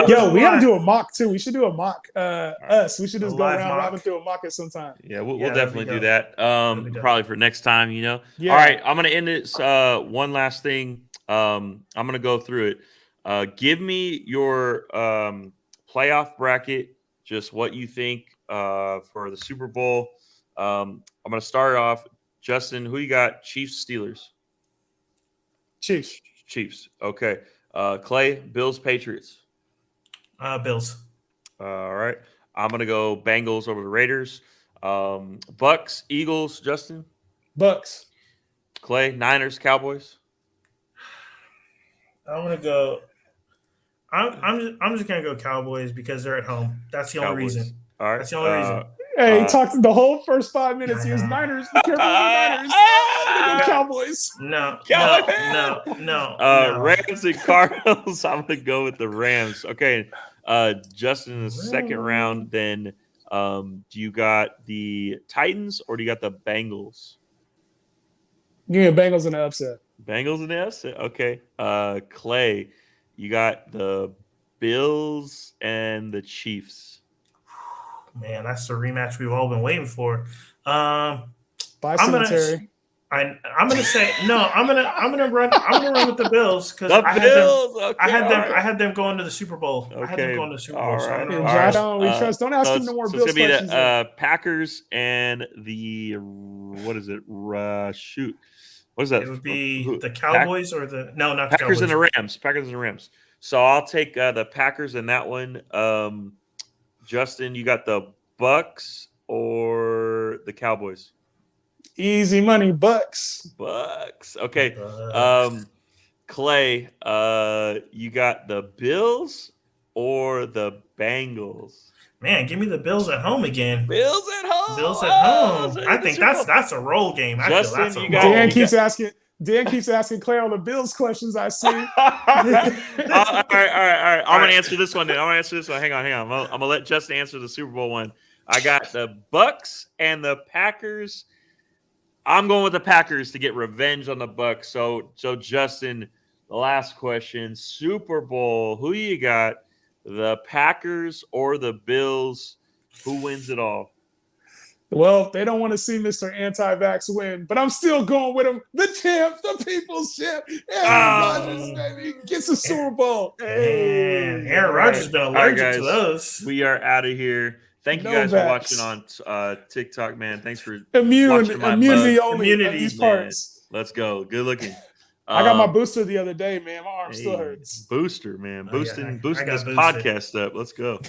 Yo, we got to do a mock too. We should do a mock. We should just go around robin through a mock at some time. Yeah, we'll definitely do that. Probably for next time. Yeah. All right, I'm gonna end it. One last thing. I'm going to go through it. Give me your playoff bracket, just what you think for the Super Bowl. I'm going to start off. Justin, who you got? Chiefs, Steelers? Chiefs. Okay. Clay, Bills, Patriots? Bills. All right. I'm going to go Bengals over the Raiders. Bucks, Eagles, Justin? Bucks. Clay, Niners, Cowboys? I'm gonna go. I'm just gonna go Cowboys because they're at home. That's the only reason. All right. That's the only reason. Hey, he talked the whole first 5 minutes. He was Niners. Be careful with the Niners. I'm gonna go Cowboys. No. Rams and Cardinals. I'm gonna go with the Rams. Okay. Justin, in the second round, then do you got the Titans or do you got the Bengals? Give me Bengals in the upset. Bengals in the upset. Okay. Clay, you got the Bills and the Chiefs. Man, that's the rematch we've all been waiting for. Bye, Cemetery. I'm gonna say no. I'm gonna run with the Bills because I had them going to the Super Bowl. Okay. I had them going to the Super Bowl. All right. Don't ask him no more Bills questions. It's gonna be the Packers and the what is it? What is that? It would be the Cowboys or the not the Packers Cowboys. and the Rams. Packers and the Rams. So I'll take the Packers in that one. Justin, you got the Bucks or the Cowboys? Easy money, Bucks. Okay. Clay, you got the Bills or the Bengals? Man, give me the Bills at home again. Bills at home. I think that's a roll game. Justin, Dan keeps asking Clay all the Bills questions. I see. All right. I'm gonna answer this one. Hang on. I'm gonna let Justin answer the Super Bowl one. I got the Bucks and the Packers. I'm going with the Packers to get revenge on the Bucks. So Justin, the last question: Super Bowl. Who you got? The Packers or the Bills? Who wins it all? Well, they don't want to see Mr. Anti-Vax win, but I'm still going with him. The champ, the people's champ, Aaron Rodgers, baby, gets the Super Bowl. Hey, Aaron Rodgers has been allergic to those. We are out of here. Thank you guys for watching on TikTok, man. Thanks for immunity only in these parts. Let's go. Good looking. I got my booster the other day, man. My arm still hurts. Booster, man. Boosting this boosted. podcast up. Let's go.